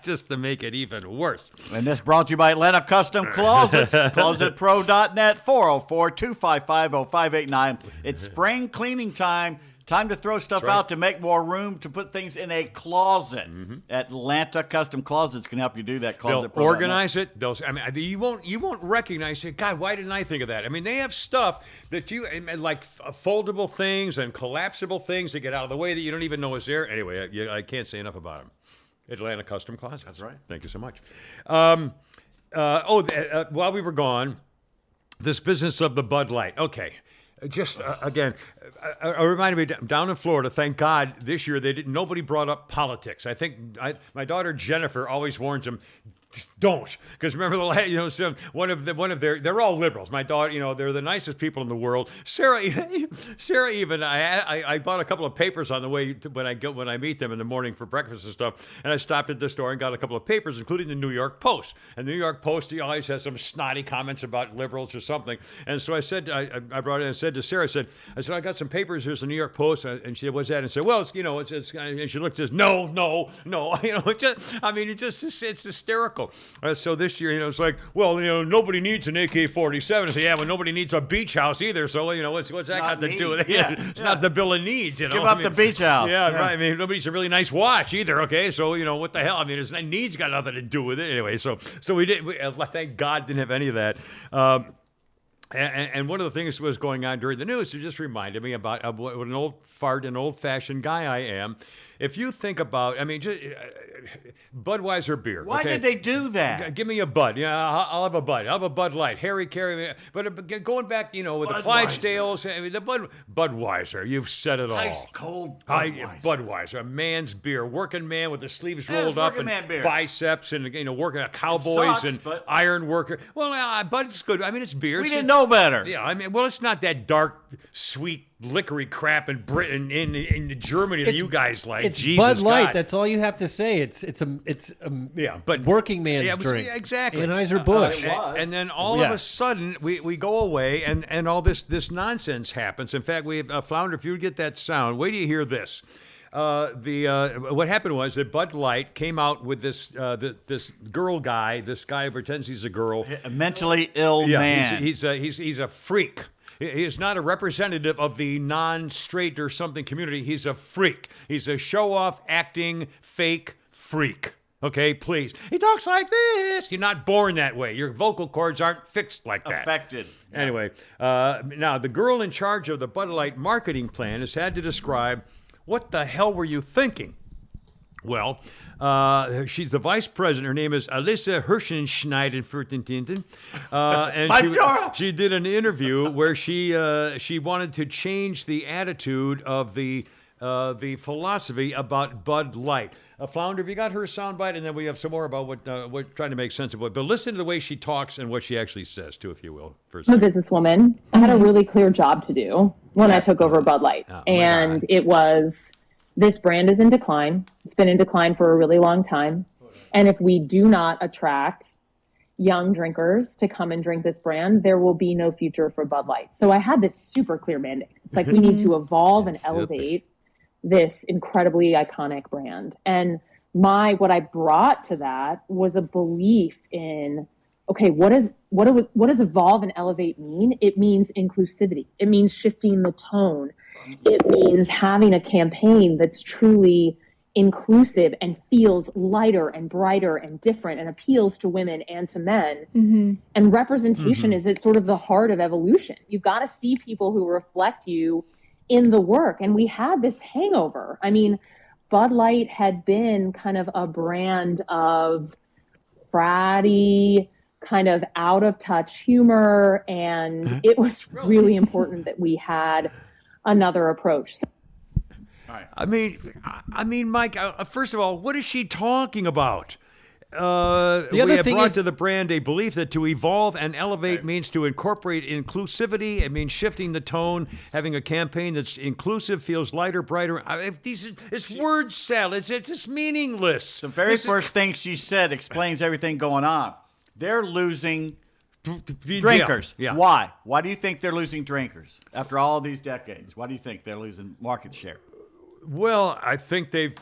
Just to make it even worse. And this brought to you by Atlanta Custom Closets. ClosetPro.net, 404-255-0589. It's spring cleaning time. Time to throw stuff out to make more room to put things in a closet. Atlanta Custom Closets can help you do that. They'll organize it. You won't recognize it. God, why didn't I think of that? I mean, they have stuff that like foldable things and collapsible things that get out of the way that you don't even know is there. Anyway, I can't say enough about them. Atlanta Custom Closets. That's right. Thank you so much. While we were gone, this business of the Bud Light. Okay. Just again, it reminded me down in Florida. Thank God this year nobody brought up politics. I think my daughter Jennifer always warns them, don't, because remember they're all liberals. My daughter, they're the nicest people in the world. Sarah even I bought a couple of papers on the way when I meet them in the morning for breakfast and stuff, and I stopped at the store and got a couple of papers, including the New York Post. And the New York Post always has some snotty comments about liberals or something. And so I said I brought it and said to Sarah, I said I got some papers. Here's the New York Post, and she said, "What's that?" And I said, "Well, it's and she looked and says, no, it's hysterical. hysterical. So this year, it's like, well, nobody needs an AK-47. So yeah, well, nobody needs a beach house either. So what's that got to do with it? Yeah, It's not the bill of needs. Give up the beach house. Yeah, right. I mean, nobody needs a really nice watch either. Okay, so what the hell? I mean, needs got nothing to do with it anyway. So we didn't. Thank God, didn't have any of that. And one of the things that was going on during the news, it just reminded me about what an old-fashioned guy I am. If you think about, just Budweiser beer. Why okay? did they do that? Give me a Bud. Yeah, I'll have a Bud. I'll have a Bud Light. Harry Carey. But going back, with the Clydesdales, the Budweiser. You've said it all. Ice cold Budweiser, a man's beer. Working man with the sleeves rolled up and biceps and working at cowboys sucks, and iron worker. Well, Bud's good. I mean, it's beer. We didn't know better. Yeah, it's not that dark, sweet, liquory crap in Britain, in Germany that you guys like. It's Jesus Bud Light. God. That's all you have to say. It's but working man's drink. Exactly. Anheuser-Busch. And then all of a sudden we go away and all this nonsense happens. In fact, we Flounder, if you get that sound, wait till you hear this. What happened was that Bud Light came out with this guy who pretends he's a girl, A mentally ill man. He's a freak. He is not a representative of the non-straight or something community. He's a freak. He's a show-off, acting, fake freak. Okay, please. He talks like this. You're not born that way. Your vocal cords aren't fixed like that. Affected. Anyway, now the girl in charge of the Bud Light marketing plan has had to describe, what the hell were you thinking? Well, she's the vice president. Her name is Alissa Hirschenschneider-Furtentinten. And she did an interview where she wanted to change the attitude of the philosophy about Bud Light. Flounder, have you got her soundbite? And then we have some more about what we're trying to make sense of it. But listen to the way she talks and what she actually says, too, if you will. I'm a businesswoman. I had a really clear job to do when I took over Bud Light. And it was... This brand is in decline. It's been in decline for a really long time. And if we do not attract young drinkers to come and drink this brand, there will be no future for Bud Light. So I had this super clear mandate. It's like we need to evolve and elevate this incredibly iconic brand. And what I brought to that was a belief in, okay, what does evolve and elevate mean? It means inclusivity. It means shifting the tone. It means having a campaign that's truly inclusive and feels lighter and brighter and different and appeals to women and to men. Mm-hmm. And representation is at sort of the heart of evolution. You've got to see people who reflect you in the work. And we had this hangover. I mean, Bud Light had been kind of a brand of fratty, kind of out of touch humor. And it was really important that we had another approach. I mean, Mike. First of all, what is she talking about? We have brought to the brand a belief that to evolve and elevate means to incorporate inclusivity. It means shifting the tone, having a campaign that's inclusive, feels lighter, brighter. It's word salad. It's just meaningless. The very first thing she said explains everything going on. They're losing drinkers. Yeah. Why? Why do you think they're losing drinkers after all these decades? Why do you think they're losing market share? Well, I think they've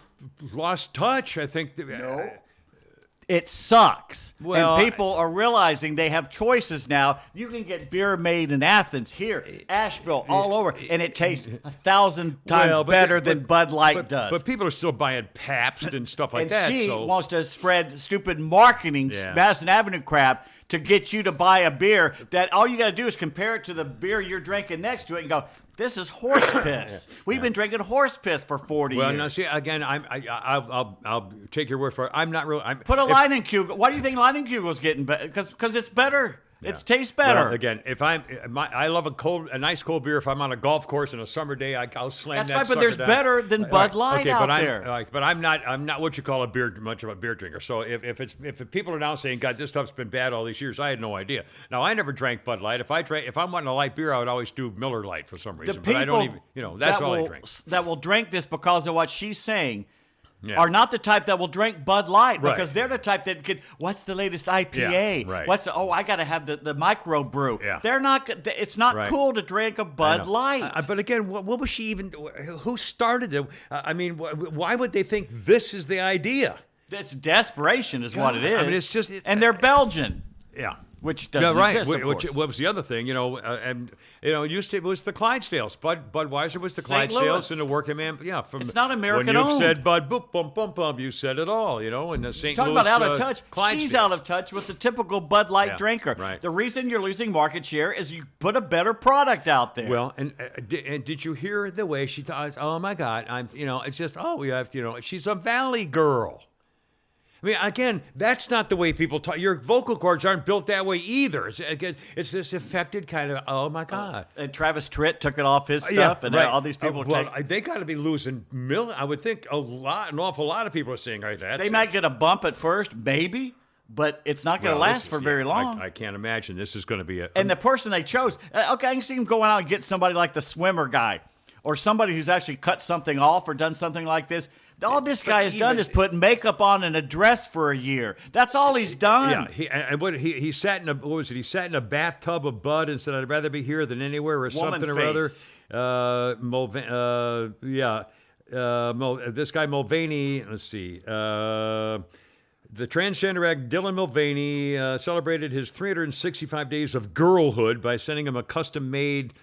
lost touch. I think no. It sucks. Well, and people are realizing they have choices now. You can get beer made in Athens, here, Asheville, all over, and it tastes 1,000 times better than Bud Light does. But people are still buying Pabst and stuff like that. And she wants to spread stupid marketing, Madison Avenue crap, to get you to buy a beer that all you got to do is compare it to the beer you're drinking next to it and go, this is horse piss. We've been drinking horse piss for 40 years. Well, now see, again, I'll take your word for it. I'm not really. Put a Leinenkugel. Why do you think Leinenkugel's getting better? Because it's better. Yeah. It tastes better. Well, again, if I love a nice cold beer. If I'm on a golf course on a summer day, I'll slam that. That's right, but there's down. better than Bud Light out there. But I'm not what you call much of a beer drinker. So if people are now saying, God, this stuff's been bad all these years, I had no idea. Now I never drank Bud Light. If I'm wanting a light beer, I would always do Miller Lite for some reason. But I don't even, that's all I drink. That will drink this because of what she's saying. Yeah. Are not the type that will drink Bud Light because they're the type that could. What's the latest IPA? Yeah, right. I got to have the micro brew. Yeah. They're not. It's not cool to drink a Bud Light. But again, what was she even? Who started it? I mean, why would they think this is the idea? It's desperation is what it is. I mean, it's just... and they're Belgian, Yeah. which doesn't right. exist, of course. What was the other thing? It was the Clydesdales. Budweiser was the St. Clydesdales Louis. and the working man. Yeah, from It's not American when you've owned. said Bud, boop, bum, bum, bum, you said it all. And the St. Talking Louis about out of touch. She's Clydesdales. out of touch with the typical Bud Light Yeah, drinker. right. The reason you're losing market share is you put a better product out there. Well, and did you hear the way she thought? Oh my God, it's just we have she's a Valley girl. I mean, again, that's not the way people talk. Your vocal cords aren't built that way either. It's this affected kind of, oh my God. And Travis Tritt took it off his stuff, and right. all these people they got to be losing I would think an awful lot of people are saying, right, that's they might get a bump at first, maybe, but it's not going to last for very long. I can't imagine this is going to be and the person they chose, okay, I can see him going out and get somebody like the swimmer guy or somebody who's actually cut something off or done something like this. All this guy has done is put makeup on and a dress for a year. That's all he's done. Yeah, he sat in he sat in a bathtub of Bud and said, "I'd rather be here than anywhere," or Woman something or face. other. This guy Mulvaney. Let's see. The transgender act Dylan Mulvaney celebrated his 365 days of girlhood by sending him a custom-made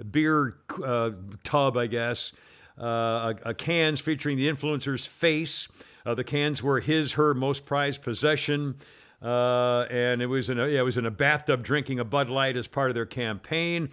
beer tub, I guess. Cans featuring the influencer's face. The cans were her most prized possession, and it was in a bathtub drinking a Bud Light as part of their campaign.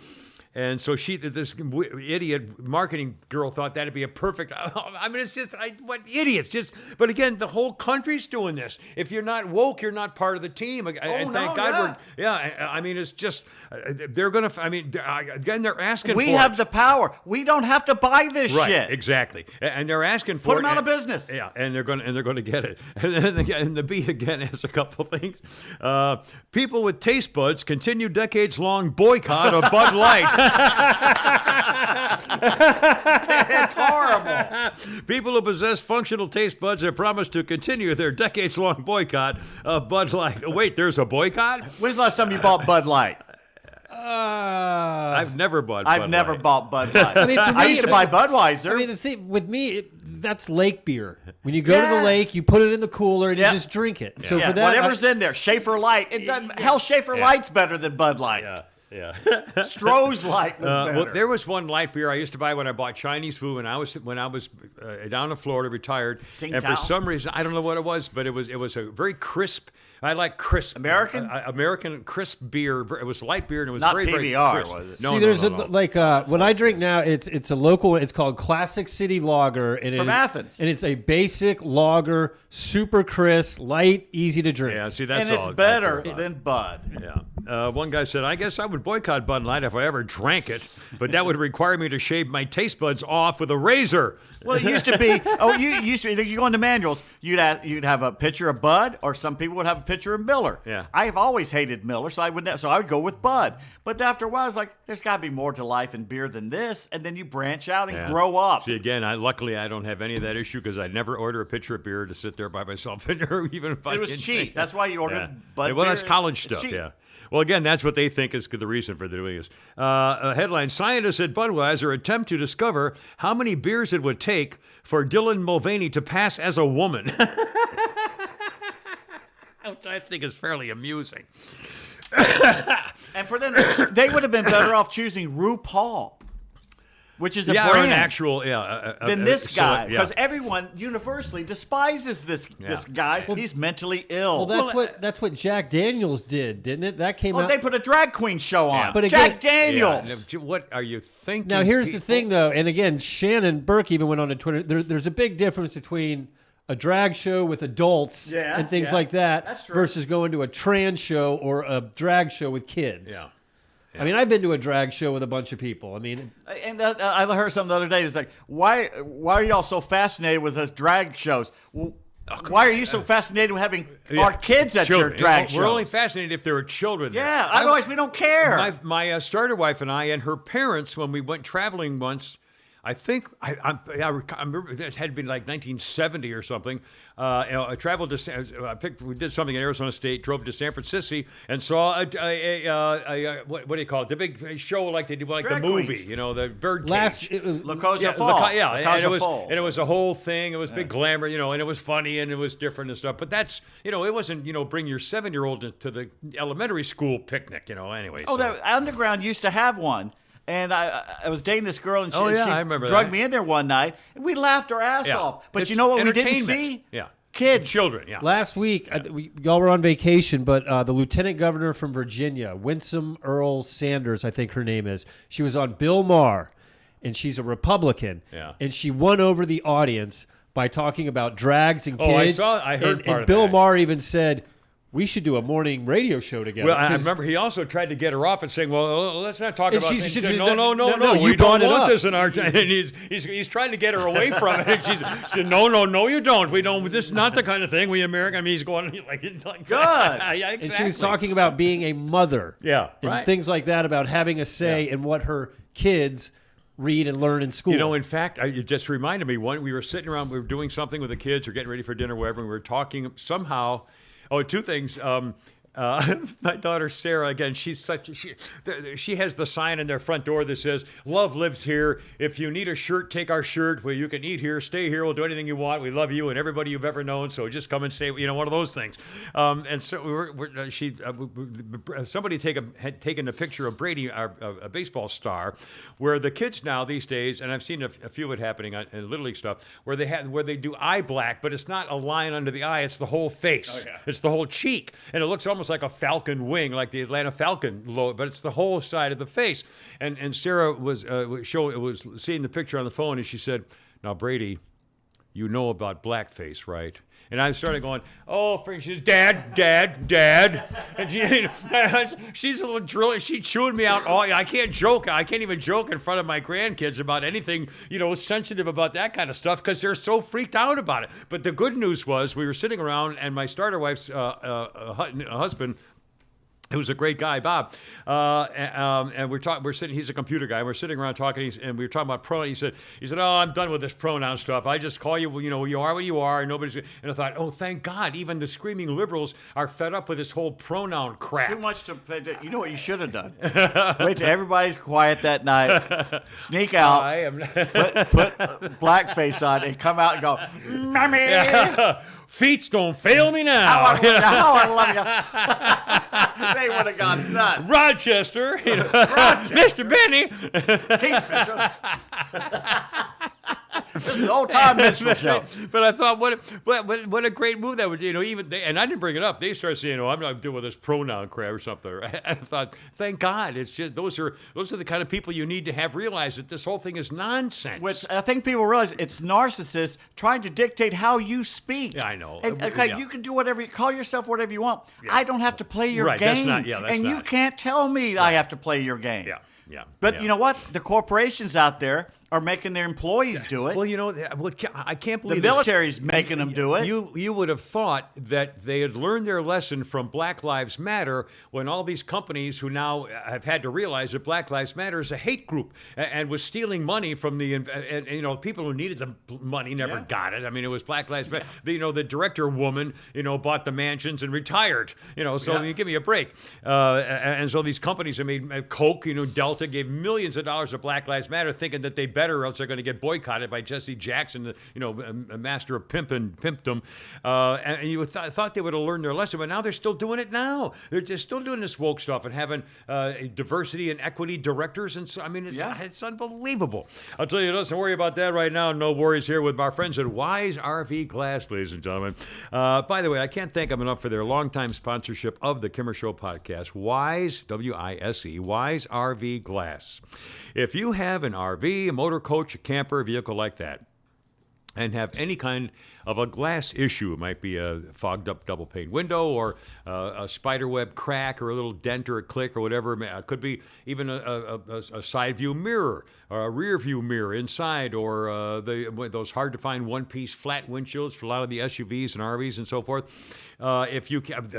And so this idiot marketing girl thought that'd be a perfect. I mean, it's just what idiots. But again, the whole country's doing this. If you're not woke, you're not part of the team. And thank God we're. Yeah, I mean, it's just they're gonna. I mean, again, they're asking. We have the power. We don't have to buy this right, shit. Exactly. And they're asking for Put it. them out of business. Yeah, and they're going to get it. And the B again has a couple things. People with taste buds continue decades-long boycott of Bud Light. It's horrible. People who possess functional taste buds have promised to continue their decades-long boycott of Bud Light. Wait, there's a boycott? When's the last time you bought Bud Light? I've never bought Bud Light. I've never bought Bud Light. I mean, for me, I used to buy Budweiser. I mean, the thing with me, that's lake beer. When you go to the lake, you put it in the cooler and you just drink it. So for that, whatever's in there, Schaefer Light. It doesn't. Hell, Schaefer Light's better than Bud Light. Yeah. Stroh's Light was better. Well, there was one light beer I used to buy when I bought Chinese food when I was down in Florida, retired. And for some reason, I don't know what it was, but it was a very crisp. I like crisp American crisp beer. It was light beer and it was not very PBR, very crisp. was it? No, See, there's when I drink now, it's a local. It's called Classic City Lager, and From Athens, and it's a basic lager, super crisp, light, easy to drink. Yeah, see, that's and all. it's better than Bud. Yeah. One guy said, "I guess I would boycott Bud Light if I ever drank it, but that would require me to shave my taste buds off with a razor." Well, it used to be. You go into manuals. You'd have a pitcher of Bud, or some people would have a pitcher of Miller. Yeah. I've always hated Miller, so I would go with Bud. But after a while, I was like, there's got to be more to life in beer than this. And then you branch out and grow up. See, again, luckily I don't have any of that issue because I never order a pitcher of beer to sit there by myself in there, even if I It was cheap. That's why you ordered Bud. Well, beer. that's college It's stuff. cheap. Yeah. Well, again, that's what they think is the reason for doing this. A headline: Scientists at Budweiser attempt to discover how many beers it would take for Dylan Mulvaney to pass as a woman. Which I think is fairly amusing. And for them, they would have been better off choosing RuPaul, which is a or brand. an actual, than this guy, because everyone universally despises this guy. He's mentally ill. Well, that's what Jack Daniels did, didn't it? That came out. They put a drag queen show on. But Jack again, Daniels. What are you thinking? Now, here's the thing, though, and again, Shannon Burke even went on to Twitter. There's a big difference between a drag show with adults and things like that versus going to a trans show or a drag show with kids. Yeah. I mean, I've been to a drag show with a bunch of people. I mean, and I heard something the other day. It's like, why are y'all so fascinated with us drag shows? Why are you so fascinated with having our kids at your drag shows? We're only fascinated if there are children there. Yeah, otherwise we don't care. My starter wife and I and her parents, when we went traveling once, I think I remember this had been like 1970 or something. I traveled to we did something in Arizona State, drove to San Francisco, and saw what do you call it? The big show like they do, like Drag the movie, queens. you know, the birdcage. La Cosa Fall. And it was a whole thing. It was big glamour, you know, and it was funny and it was different and stuff. But that's, you know, it wasn't, you know, bring your 7-year-old to the elementary school picnic, you know. Anyway. Oh, that Underground used to have one. And I was dating this girl, and she, I remember drugged me in there one night, and we laughed our ass off. But you know what we didn't see? Yeah. Kids. Children, yeah. Last week, y'all were on vacation, but the lieutenant governor from Virginia, Winsome Earl Sanders, I think her name is, she was on Bill Maher, and she's a Republican. Yeah. And she won over the audience by talking about drags and kids. I heard and, part and of Bill that. Maher even said, we should do a morning radio show together. Well, I remember he also tried to get her off and saying, "Well, let's not talk about things." She said, no, you we brought don't it want up. this in our. And he's trying to get her away from it. And she said, "No, you don't. We don't. This is not the kind of thing we American." I mean, he's going like Good. Yeah, exactly. And she was talking about being a mother. Yeah, and right. things like that, about having a say in what her kids read and learn in school. You know, in fact, it just reminded me, we were sitting around, we were doing something with the kids or getting ready for dinner, whatever, and we were talking somehow. Oh, two things. My daughter Sarah, again, she has the sign in their front door that says, "Love lives here. If you need a shirt, take our shirt. Well, you can eat here, stay here. We'll do anything you want. We love you and everybody you've ever known. So just come and stay." You know, one of those things. And so somebody had taken a picture of Brady, a baseball star, where the kids now these days, and I've seen a few of it happening in Little League stuff, where they do eye black, but it's not a line under the eye; it's the whole face. Oh, yeah. It's the whole cheek, and it looks almost like a falcon wing, like the Atlanta Falcon logo, but it's the whole side of the face. And Sarah was seeing the picture on the phone, and she said, "Now, Brady, you know about blackface, right?" And I started going, "Oh, Frank," she says, Dad. And she's a little drilling. She chewed me out. I can't joke. I can't even joke in front of my grandkids about anything, you know, sensitive about that kind of stuff because they're so freaked out about it. But the good news was we were sitting around, and my starter wife's husband, who's a great guy, Bob, and we're sitting. He's a computer guy. And we're sitting around talking, and we were talking about pronoun. He said, "Oh, I'm done with this pronoun stuff. I just call you. You know, you are what you are. And nobody's." And I thought, "Oh, thank God! Even the screaming liberals are fed up with this whole pronoun crap." Too much to. You know what you should have done? Wait till everybody's quiet that night. Sneak out. I am. Put blackface on and come out and go, "Mommy." Feet don't fail me now. How I love you. They would have gone nuts. Rochester, Mr. Benny. Kingfisher. This is an old-time minstrel show. But I thought, what a great move that would, you know, even they, and I didn't bring it up. They started saying, "Oh, I'm not doing with this pronoun crap or something." And I thought, thank God, it's just those are the kind of people you need to have realize that this whole thing is nonsense. Which I think people realize it's narcissists trying to dictate how you speak. Yeah, I know. And, okay, Yeah. you can do whatever, call yourself whatever you want. Yeah. I don't have to play your Right, that's game. not- yeah, that's and you not. can't tell me I have to play your game. Yeah. But yeah. you know what? The corporations out there are making their employees do it. Well, you know, I can't The believe military's making them do it. You would have thought that they had learned their lesson from Black Lives Matter when all these companies who now have had to realize that Black Lives Matter is a hate group and was stealing money from the and you know, people who needed the money never got it. I mean, it was Black Lives Matter. You know, the director woman, you know, bought the mansions and retired. You know, so you give me a break. And so these companies have made Coke, you know, Delta gave millions of dollars to Black Lives Matter, thinking that they better, or else they're going to get boycotted by Jesse Jackson, the, you know, a master of pimpdom. And you thought they would have learned their lesson, but now they're still doing it now. They're just still doing this woke stuff and having diversity and equity directors. And so, I mean, it's unbelievable. I'll tell you, don't worry about that right now. No worries here with our friends at Wise RV Glass, ladies and gentlemen. By the way, I can't thank them enough for their longtime sponsorship of the Kimmer Show podcast. Wise, W-I-S-E, Wise RV Glass. If you have an RV, a motor coach, a camper, a vehicle like that, and have any kind of a glass issue. It might be a fogged up double pane window, or a spider web crack, or a little dent or a click or whatever. It could be even a side view mirror or a rear view mirror inside, or those hard to find one piece flat windshields for a lot of the SUVs and RVs and so forth. If you can,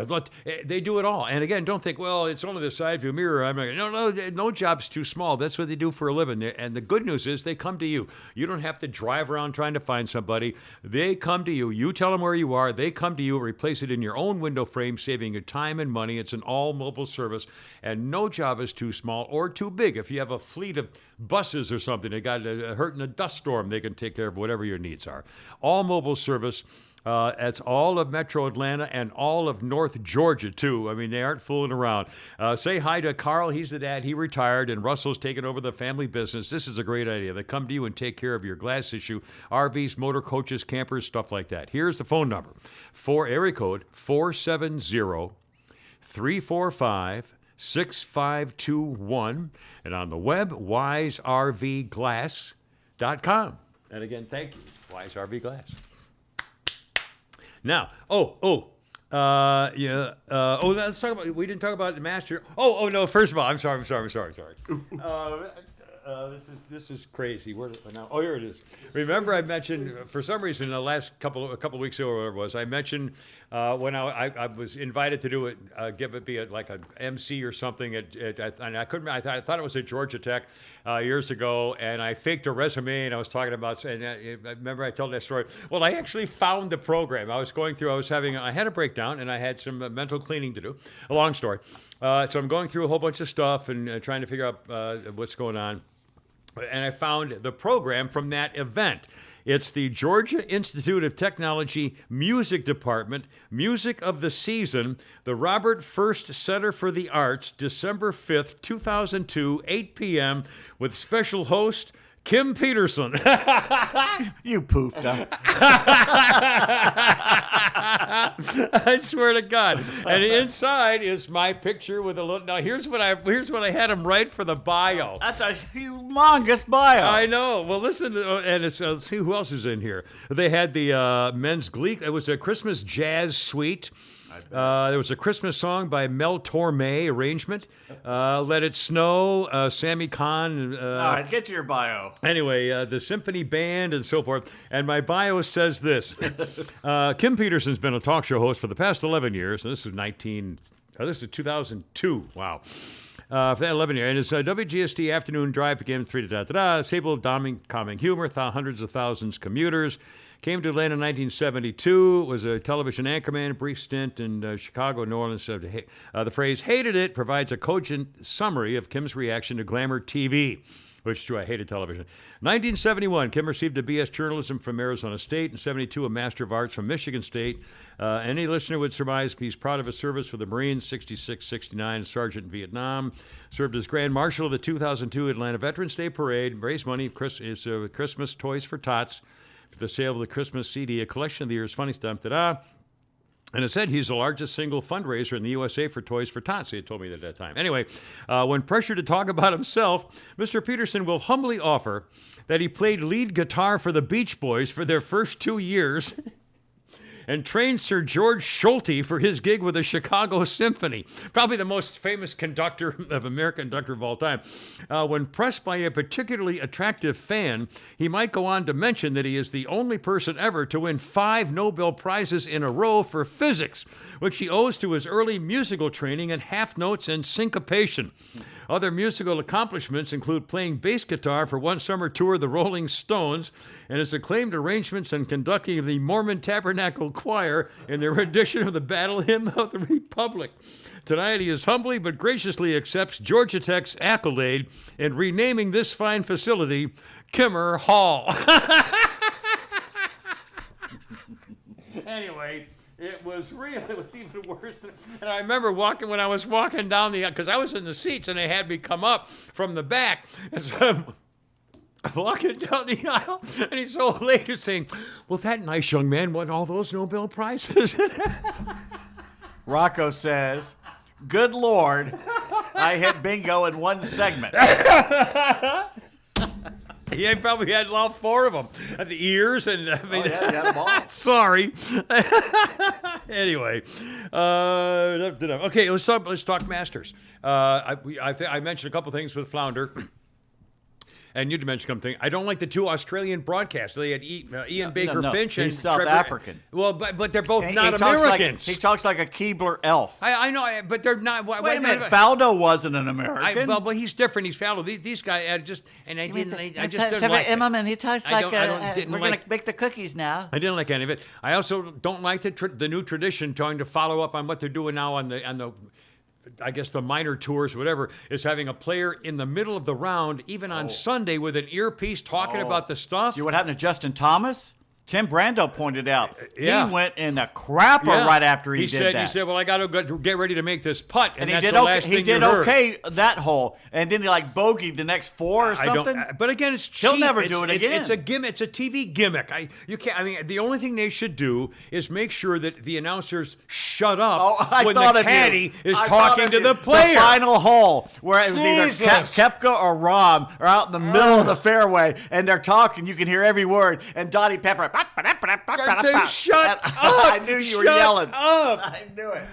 they do it all. And again, don't think, well, it's only the side view mirror. I'm like, no job's too small. That's what they do for a living. And the good news is they come to you. You don't have to drive around trying to find somebody. They come to you. You tell them where you are. They come to you, replace it in your own window frame, saving you time and money. It's an all-mobile service, and no job is too small or too big. If you have a fleet of buses or something, they got hurt in a dust storm, they can take care of whatever your needs are. All-mobile service. It's all of Metro Atlanta and all of North Georgia, too. I mean, they aren't fooling around. Say hi to Carl. He's the dad. He retired, and Russell's taken over the family business. This is a great idea. They come to you and take care of your glass issue, RVs, motor coaches, campers, stuff like that. Here's the phone number. Area code 470-345-6521. And on the web, wiservglass.com. And again, thank you, Wise RV Glass. Now, let's talk about. We didn't talk about the master. No. First of all, I'm sorry. This is crazy. Here it is. Remember, I mentioned for some reason in the last couple of weeks ago, or whatever it was, I mentioned when I was invited to do it, like an MC or something and I couldn't. I thought it was at Georgia Tech years ago, and I faked a resume, and I was talking about. And remember, I told that story. Well, I actually found the program. I was going through. I had a breakdown, and I had some mental cleaning to do. A long story. So I'm going through a whole bunch of stuff and trying to figure out what's going on. And I found the program from that event. It's the Georgia Institute of Technology Music Department, Music of the Season, the Robert First Center for the Arts, December 5th, 2002, 8 p.m., with special host Kim Peterson. You poofed up. I swear to God. And inside is my picture with a little. Now here's what I had him write for the bio. That's a humongous bio. I know. Well, listen, and let's see who else is in here. They had the men's glee. It was a Christmas jazz suite. There was a Christmas song by Mel Torme, arrangement. Let It Snow, Sammy Kahn. All right, get to your bio. Anyway, the symphony band and so forth. And my bio says this. Kim Peterson's been a talk show host for the past 11 years. And this is 2002. Wow. For that 11 years. And his WGST afternoon drive began 3 Sable, calming humor, hundreds of thousands commuters. Came to Atlanta in 1972, was a television anchorman, a brief stint in Chicago, New Orleans. The phrase "hated it" provides a cogent summary of Kim's reaction to glamour TV, which is true, I hated television. 1971, Kim received a B.S. journalism from Arizona State. In 72, a Master of Arts from Michigan State. Any listener would surmise he's proud of his service for the Marines, 66, 69, Sergeant in Vietnam. Served as Grand Marshal of the 2002 Atlanta Veterans Day Parade. Raised money, Christmas Toys for Tots. For the sale of the Christmas CD, a collection of the year's funny stuff. And it said he's the largest single fundraiser in the USA for Toys for Tots. He had told me that at that time. Anyway, when pressured to talk about himself, Mr. Peterson will humbly offer that he played lead guitar for the Beach Boys for their first 2 years and trained Sir George Solti for his gig with the Chicago Symphony, probably the most famous American conductor of all time. When pressed by a particularly attractive fan, he might go on to mention that he is the only person ever to win 5 Nobel Prizes in a row for physics, which he owes to his early musical training in half notes and syncopation. Other musical accomplishments include playing bass guitar for one summer tour of the Rolling Stones and his acclaimed arrangements and conducting the Mormon Tabernacle Choir in their rendition of the Battle Hymn of the Republic. Tonight, he is humbly but graciously accepts Georgia Tech's accolade in renaming this fine facility Kimmer Hall. Anyway, it was even worse. And I remember when I was walking down because I was in the seats and they had me come up from the back. And so I'm walking down the aisle and he's so later saying, well, that nice young man won all those Nobel Prizes. Rocco says, good Lord, I hit bingo in one segment. He probably had all 4 of them at the ears, and I mean, he had them all. Sorry. Anyway, okay, let's talk Masters. I mentioned a couple things with Flounder. And you mentioned something. I don't like the 2 Australian broadcasts. They had Ian Baker Finch and he's South Trevor, African. Well, but they're both And not he talks Americans. he talks like a Keebler elf. I know, but they're not. Wait a minute, Faldo wasn't an American. Well, he's different. He's Faldo. These guys, I just didn't like it. He talks I like didn't we're like- going to make the cookies now. I didn't like any of it. I also don't like the new tradition trying to follow up on what they're doing now on the I guess the minor tours, whatever, is having a player in the middle of the round, even on Sunday, with an earpiece talking about the stuff. See what happened to Justin Thomas? Tim Brando pointed out Yeah. he went in the crapper right after he did that. He said, well, I got to get ready to make this putt, and he that's did the okay. last He thing did you heard. okay that hole, and then he bogeyed the next 4 or I something. don't. But again, it's cheap. He'll never do it again. It's a gimmick. It's a TV gimmick. You can't. I mean, the only thing they should do is make sure that the announcers shut up when the caddy is talking to the player. The final hole, where it was either Jesus. Koepka or Rahm are out in the middle of the fairway, and they're talking. You can hear every word. And Dottie Pepper. Shut up! I knew you were yelling. Up. I knew it.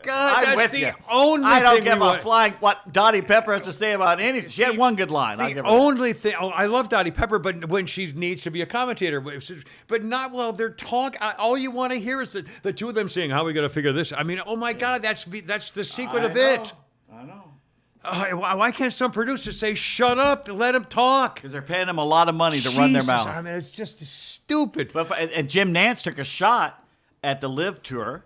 God, I'm that's with the you. only I don't thing give we a want. flying what Dottie Pepper has to say about anything. She had one good line. I'll The give her that. only thing, I love Dottie Pepper, but when she needs to be a commentator, but not while they're talking. All you want to hear is the 2 of them saying, "How are we going to figure this?" I mean, oh my God, that's the secret of it. I know. Why can't some producer say, "Shut up, let him talk"? Because they're paying them a lot of money to run their Jesus, mouth. I mean, it's just stupid. And Jim Nantz took a shot at the Live Tour.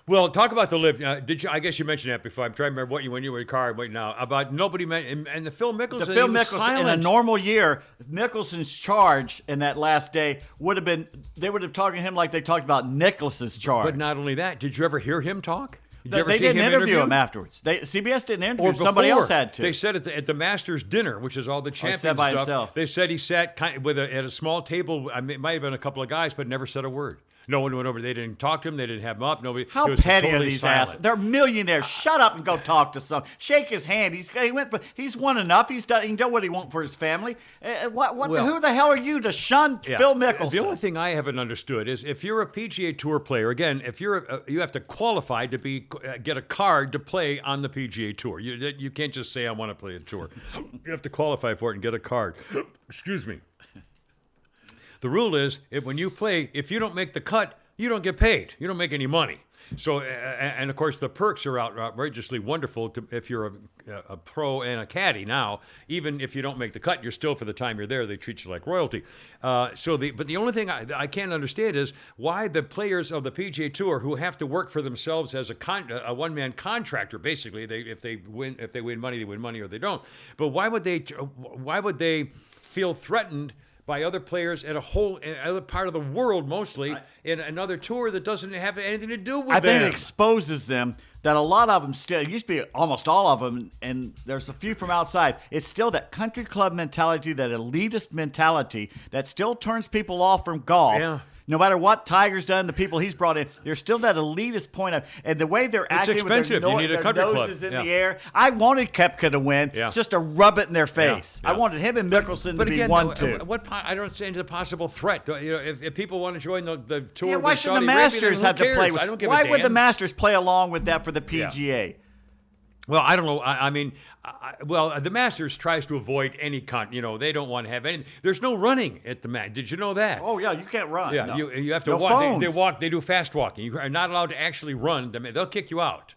Well, talk about the live. Did you? I guess you mentioned that before. I'm trying to remember when you were in the car right now about nobody and the Phil Mickelson. Phil he was Mickelson, silent. in a normal year, Mickelson's charge in that last day would have been, they would have talked to him like they talked about Nicklaus's charge. But not only that, did you ever hear him talk? Did you ever They see didn't him interview him afterwards. CBS didn't interview Or him. Somebody before. else had to. They said at the Masters dinner, which is all the champions sat by stuff. himself. They said he sat at a small table. I mean, it might have been a couple of guys, but never said a word. No one went over. They didn't talk to him. They didn't have him up. Nobody. How it was petty totally are these silent. assholes? They're millionaires. Shut up and go talk to some. Shake his hand. He's won enough. He done what he wants for his family. Who the hell are you to shun Yeah. Phil Mickelson? The only thing I haven't understood is if you're a PGA Tour player, again, if you have to qualify to get a card to play on the PGA Tour. You can't just say I want to play a tour. You have to qualify for it and get a card. Excuse me. The rule is when you play, if you don't make the cut, you don't get paid. You don't make any money. So, and of course, the perks are outrageously wonderful if you're a pro and a caddy now. Even if you don't make the cut, you're still, for the time you're there, they treat you like royalty. But the only thing I can't understand is why the players of the PGA Tour who have to work for themselves as a one-man contractor, basically, if they win money, they win money, or they don't. But why would they feel threatened by other players at other part of the world, mostly in another tour that doesn't have anything to do with them? I think it exposes them that a lot of them still, it used to be almost all of them, and there's a few from outside. It's still that country club mentality, that elitist mentality that still turns people off from golf. Yeah. No matter what Tiger's done, the people he's brought in, there's still that elitist point of, and the way they're acting expensive. with You need a their country club. noses in Yeah. the air. I wanted Koepka to win. Yeah. It's just to rub it in their face. Yeah. I wanted him and Mickelson But to be again, 1-2. I don't understand the possible threat. If people want to join the tour, Yeah, why with should the Saudi Arabia, Masters then who have to play cares? with? I don't give Why a would the damn. Masters play along with that for the PGA? Well, I don't know. I mean, the Masters tries to avoid any they don't want to have any. There's no running at the match. Did you know that? Oh yeah, you can't run. Yeah, no. you have to No walk. phones. They walk. They do fast walking. You are not allowed to actually run. They'll kick you out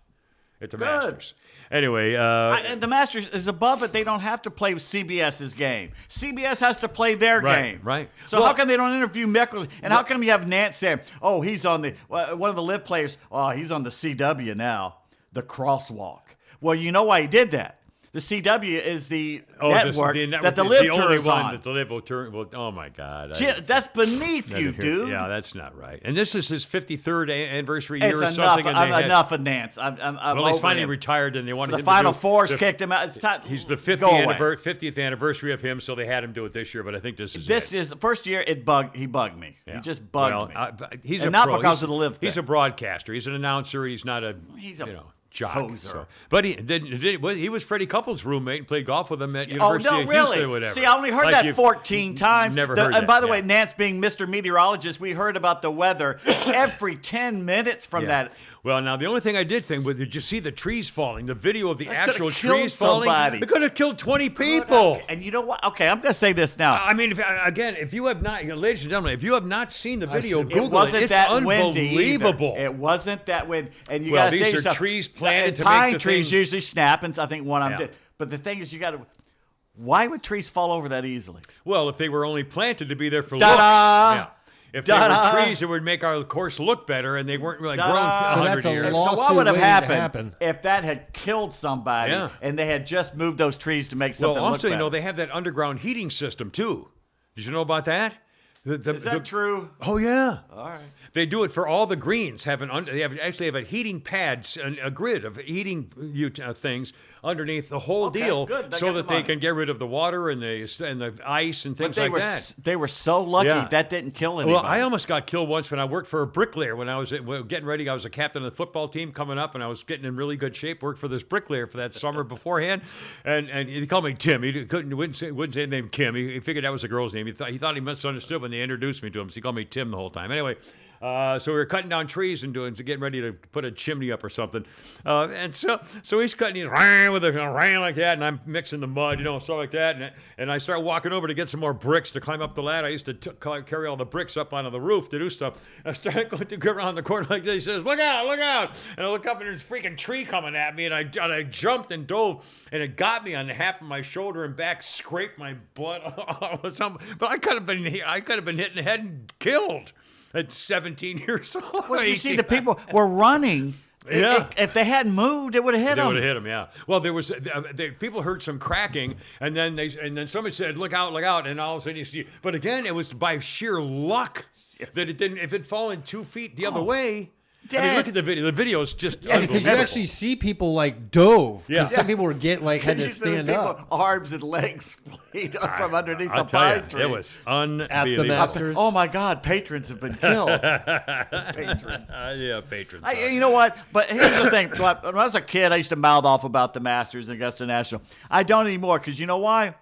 at the Masters. Anyway, And the Masters is above it. They don't have to play CBS's game. CBS has to play their game. Right. So how come they don't interview Mickelson? And how come you have Nance saying, "Oh, he's on the one of the live players. Oh, he's on the CW now, the crosswalk." Well, you know why he did that. The CW is the network that the Live Tour is on. That the Live Tour. Well, oh my God, That's beneath you, dude. Yeah, that's not right. And this is his 53rd anniversary year It's or enough. something. Enough of Nance. I'm Well, he's over finally him. retired, and they wanted The him Final to do Four's kicked him out. It's time. He's the Go away. 50th anniversary of him, so they had him do it this year. But I think this is the first year. He bugged me. Yeah. He just bugged me. He's and a not pro. because of the live He's thing. a broadcaster. He's an announcer. He's not a. He's a jock. Poser. So. But he was Freddie Couples' roommate and played golf with him at University Oh, no, of really? Houston or whatever. See, I only heard Like that you've 14 times. Never heard And that, by the yeah. way, Nance being Mr. Meteorologist, we heard about the weather every 10 minutes from that. Well, now the only thing I did think was, did you see the trees falling? The video of the That could've actual killed trees falling. somebody. It could have killed 20 people. And you know what? Okay, I'm going to say this now. I mean, if you have not, ladies and gentlemen, if you have not seen the video, seen it. Google It wasn't It's that windy either. unbelievable. It wasn't that windy. And you Well, got to these say are yourself, trees planted to pine make the trees thing- usually snap, and I think one of them Yeah. did. But the thing is, you got to. Why would trees fall over that easily? Well, if they were only planted to be there for Ta-da! looks. Yeah. If they Ta-da! were trees, it would make our course look better, and they weren't really grown Ta-da! for So 100 that's a years. law- So what would have Lawsuit waiting to happened happen. if that had killed somebody Yeah. and they had just moved those trees to make Well, something also, look better? they have that underground heating system, too. Did you know about that? Is that true? Oh, yeah. All right. They do it for all the greens. They actually have a heating pads, a grid of heating things underneath the whole Okay, deal, good. They so got that the they money. can get rid of the water and the ice and things But they like were that. they were so lucky Yeah. that didn't kill anybody. Well, I almost got killed once when I worked for a bricklayer. When I was getting ready, I was a captain of the football team coming up, and I was getting in really good shape. Worked for this bricklayer for that summer beforehand, and he called me Tim. He wouldn't say the name Kim. He figured that was a girl's name. He thought he misunderstood when they introduced me to him, so he called me Tim the whole time. Anyway. So we were cutting down trees and getting ready to put a chimney up or something, and so he's cutting, he's with a like that, and I'm mixing the mud, stuff like that, and I start walking over to get some more bricks to climb up the ladder. I used to carry all the bricks up onto the roof to do stuff. I started going to go around the corner like this. He says, "Look out! Look out!" And I look up and there's a freaking tree coming at me, and I jumped and dove, and it got me on half of my shoulder and back, scraped my blood or something. But I could have been hit in the head and killed. At 17 years old. Well, you see, the people were running. Yeah. If they hadn't moved, it would have hit They them. would have hit him, yeah. Well, there was people heard some cracking, and then somebody said, "Look out, look out!" And all of a sudden you see. But again, it was by sheer luck that it didn't. If it fallen 2 feet the other way. I mean, look at the video. The video is just Yeah, because you unbelievable. actually see people like dove. Yeah. Some people were had to You see the stand people, up. Arms and legs splayed up from underneath I'll the tell pine you, tree. it was unbelievable. At the Masters. Oh my God, patrons have been killed. Patrons. Yeah, patrons. You know what? But here's the thing. When I was a kid, I used to mouth off about the Masters and Augusta National. I don't anymore because you know why?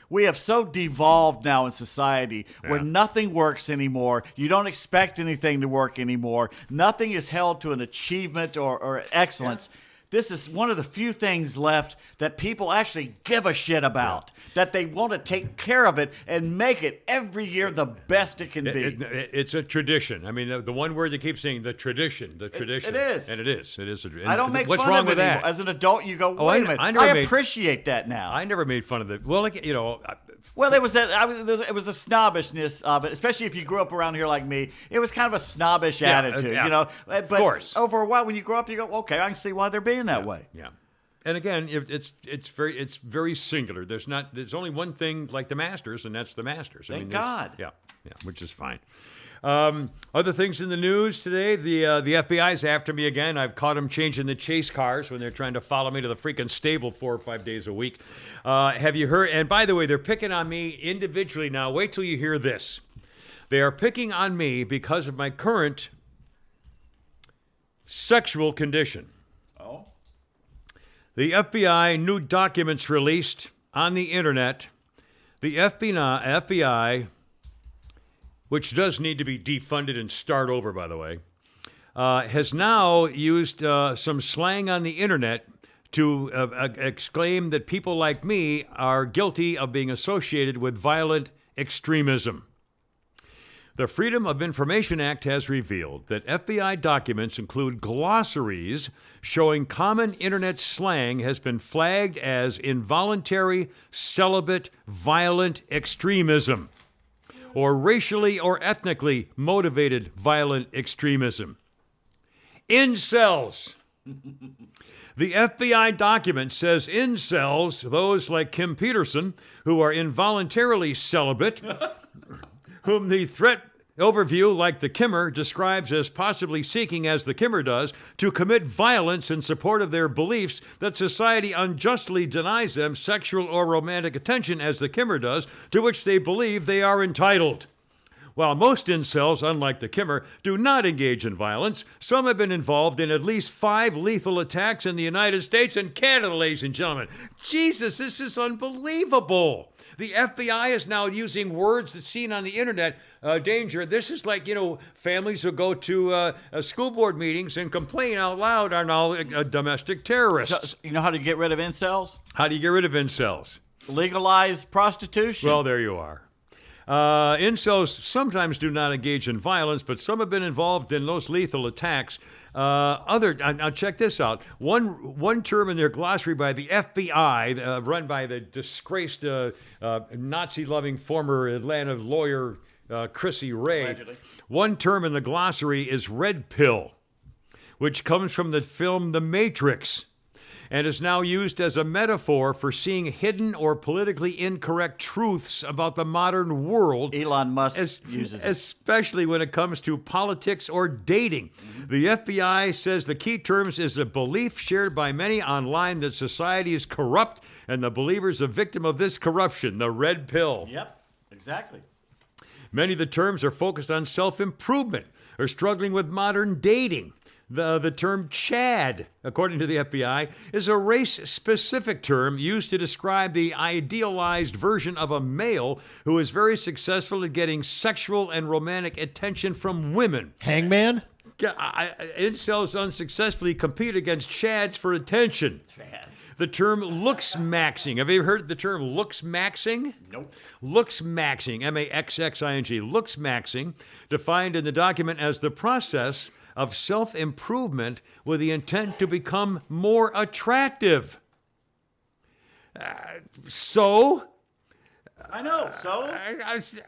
We have so devolved now in society where nothing works anymore. You don't expect anything to work anymore. Nothing is held to an achievement or excellence. This is one of the few things left that people actually give a shit about, that they want to take care of it and make it every year the best it can be. It's a tradition. I mean, the one word they keep saying, the tradition. It is. And it is. It is. I don't make What's fun wrong of with it anymore. that? As an adult, you go, Oh, wait a minute. I I, never made- appreciate that now. I never made fun of it. Well, Well, there was it was a snobbishness of it, especially if you grew up around here like me. It was kind of a snobbish attitude, yeah. But course. over a while, when you grow up, you go, okay, I can see why they're being that way. Yeah. And again, it's very singular. There's only one thing like the Masters, and that's the Masters. Thank God. Yeah, which is fine. Other things in the news today, the FBI's after me again. I've caught them changing the chase cars when they're trying to follow me to the freaking stable 4 or 5 days a week. Have you heard? And by the way, they're picking on me individually now. Wait till you hear this. They are picking on me because of my current sexual condition. Oh. The FBI, new documents released on the internet. The FBI, which does need to be defunded and start over, by the way, has now used some slang on the internet to exclaim that people like me are guilty of being associated with violent extremism. The Freedom of Information Act has revealed that FBI documents include glossaries showing common internet slang has been flagged as involuntary, celibate, violent extremism, or racially or ethnically motivated violent extremism. Incels. The FBI document says incels, those like Kim Peterson, who are involuntarily celibate, whom the threat overview, like the Kimmer, describes as possibly seeking, as the Kimmer does, to commit violence in support of their beliefs that society unjustly denies them sexual or romantic attention, as the Kimmer does, to which they believe they are entitled. While most incels, unlike the Kimmer, do not engage in violence, some have been involved in at least 5 lethal attacks in the United States and Canada, ladies and gentlemen. Jesus, this is unbelievable. The FBI is now using words that's seen on the internet, danger. This is like, families who go to school board meetings and complain out loud are now domestic terrorists. So, you know how to get rid of incels? How do you get rid of incels? Legalize prostitution. Well, there you are. Incels sometimes do not engage in violence, but some have been involved in those lethal attacks. Now check this out. One term in their glossary by the FBI, run by the disgraced Nazi-loving former Atlanta lawyer Chrissy Ray. Allegedly. One term in the glossary is red pill, which comes from the film The Matrix, and is now used as a metaphor for seeing hidden or politically incorrect truths about the modern world. Elon Musk uses it. Especially when it comes to politics or dating. Mm-hmm. The FBI says the key terms is a belief shared by many online that society is corrupt and the believer is a victim of this corruption, the red pill. Yep, exactly. Many of the terms are focused on self-improvement or struggling with modern dating. The term Chad, according to the FBI, is a race-specific term used to describe the idealized version of a male who is very successful at getting sexual and romantic attention from women. Hangman? Incels unsuccessfully compete against Chads for attention. Chads. The term looks maxing. Have you heard the term looks maxing? Nope. Looks maxing, M-A-X-X-I-N-G, looks maxing, defined in the document as the process of self-improvement with the intent to become more attractive. So? I know, so?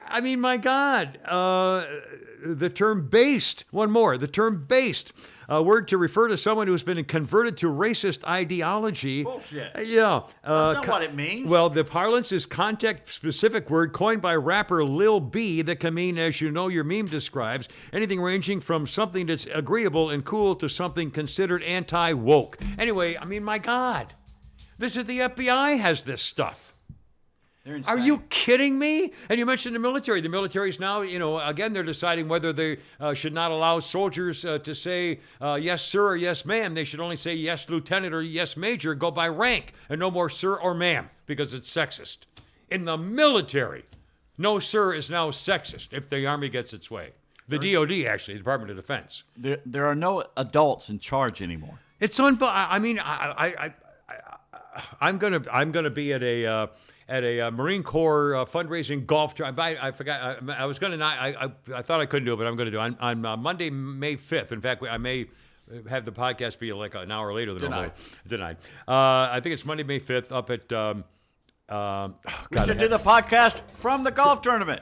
I mean, my God. The term based, one more, the term based, a word to refer to someone who's been converted to racist ideology. Bullshit. Yeah. That's not what it means. Well, the parlance is context-specific word coined by rapper Lil B that can mean, as you know, your meme describes, anything ranging from something that's agreeable and cool to something considered anti-woke. Anyway, I mean, my God. This is the FBI has this stuff. Are you kidding me? And you mentioned the military. The military is now, again, they're deciding whether they should not allow soldiers to say yes, sir, or yes, ma'am. They should only say yes, lieutenant, or yes, major, go by rank, and no more sir or ma'am, because it's sexist. In the military, no sir is now sexist if the Army gets its way. The DOD, actually, the Department of Defense. There are no adults in charge anymore. It's I mean, I'm gonna be at a Marine Corps fundraising golf tournament. I forgot. I was gonna not. I thought I couldn't do it, but I'm gonna do it on Monday, May 5th. In fact, I may have the podcast be like an hour later than normal. Denied. I think it's Monday, May 5th, up at. We should do the podcast from the golf tournament.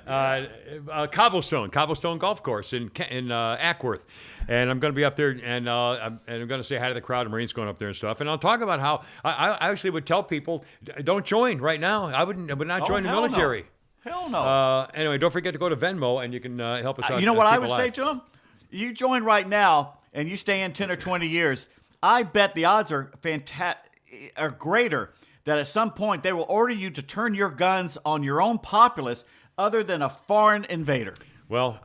Cobblestone Golf Course in Ackworth, and I'm going to be up there, and I'm going to say hi to the crowd of Marines going up there and stuff, and I'll talk about how I actually would tell people don't join right now. I would not join the military. No. Hell no. Anyway, don't forget to go to Venmo, and you can help us out. You know what I would say to them? You join right now, and you stay in 10 or 20 years. I bet the odds are greater that at some point they will order you to turn your guns on your own populace other than a foreign invader. Well,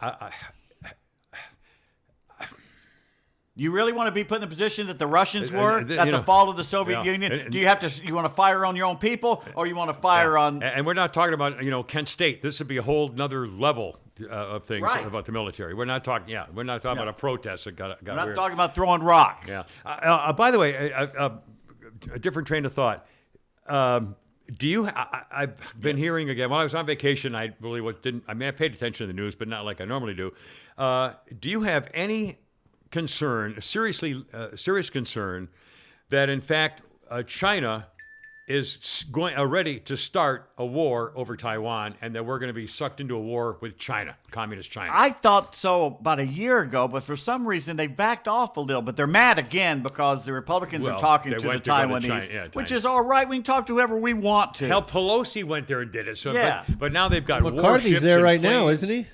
you really want to be put in the position that the Russians were at the fall of the Soviet Union? Do you want to fire on your own people, or you want to fire on? And we're not talking about Kent State. This would be a whole another level of things about the military. We're not talking. We're not talking about a protest that got we're not weird. talking about throwing rocks. Yeah. By the way, a different train of thought. Do you? I've been hearing again. While I was on vacation, I really didn't. I mean, I paid attention to the news, but not like I normally do. Do you have any concern, serious concern, that in fact China is ready to start a war over Taiwan, and that we're going to be sucked into a war with China, communist China? I thought so about a year ago, but for some reason they backed off a little. But they're mad again because the Republicans are talking to the Taiwanese, which is all right. We can talk to whoever we want to. Hell, Pelosi went there and did it. So, yeah. But now they've got McCarthy's there right now, isn't he?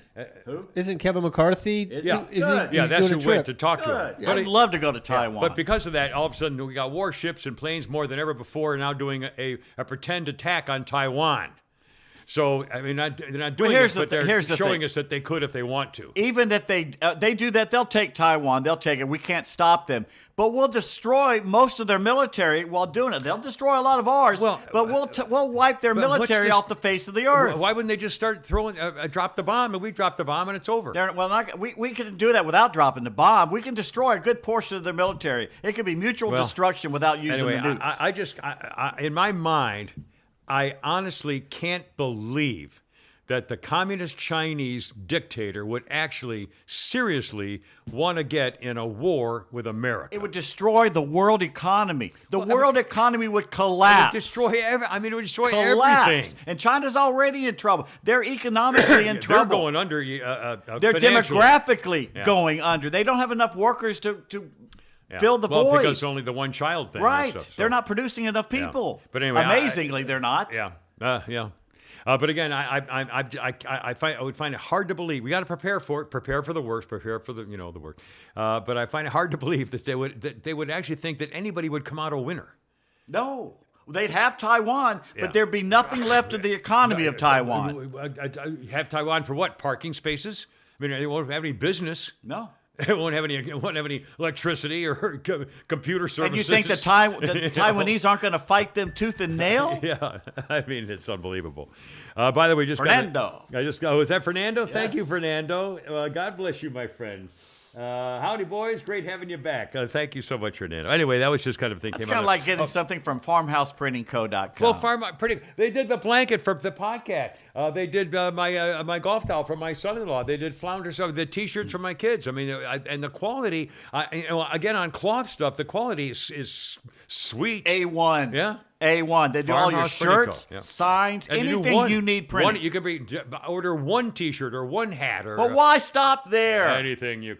Who? Isn't Kevin McCarthy? That's who went to talk to him. I'd love to go to Taiwan. But because of that, all of a sudden we got warships and planes more than ever before, now doing a pretend attack on Taiwan. So I mean, they're not doing here's it, but they're here's the showing thing. us that they could if they want to. Even if they do that, they'll take Taiwan. They'll take it. We can't stop them. But we'll destroy most of their military while doing it. They'll destroy a lot of ours, but we'll wipe their military off the face of the earth. Why wouldn't they just start throwing, drop the bomb, and we drop the bomb and it's over? We can do that without dropping the bomb. We can destroy a good portion of their military. It could be mutual destruction without using the nukes. I in my mind, I honestly can't believe that the communist Chinese dictator would actually seriously want to get in a war with America. It would destroy the world economy. The world economy would collapse. It would destroy it would destroy everything. And China's already in trouble. They're economically in trouble. They're going under. They're demographically going under. They don't have enough workers to fill the void. Because only the one child thing. Right. Stuff, so. They're not producing enough people. But anyway, amazingly, they're not. Yeah. But again, I would find it hard to believe. We got to prepare for it. Prepare for the worst. Prepare for the worst. But I find it hard to believe that they would actually think that anybody would come out a winner. No, they'd have Taiwan, but there'd be nothing left of the economy of Taiwan. Have Taiwan for what? Parking spaces? I mean, they won't have any business. No. It won't have any electricity or computer services. And you think the Taiwanese aren't going to fight them tooth and nail? Yeah, I mean, it's unbelievable. By the way, Fernando. Was that Fernando? Yes. Thank you, Fernando. God bless you, my friend. Howdy, boys. Great having you back. Thank you so much, Fernando. Anyway, that was just kind of thing. It's kind of like getting something from farmhouseprintingco.com. Well, they did the blanket for the podcast. They did my golf towel from my son-in-law. They did flounder stuff. The T-shirts for my kids. I mean, and the quality. Again, on cloth stuff, the quality is sweet. A1. Yeah. A1. They do all your shirts, signs, and anything you need printed. You could order one T-shirt or one hat or. But why stop there? Anything you.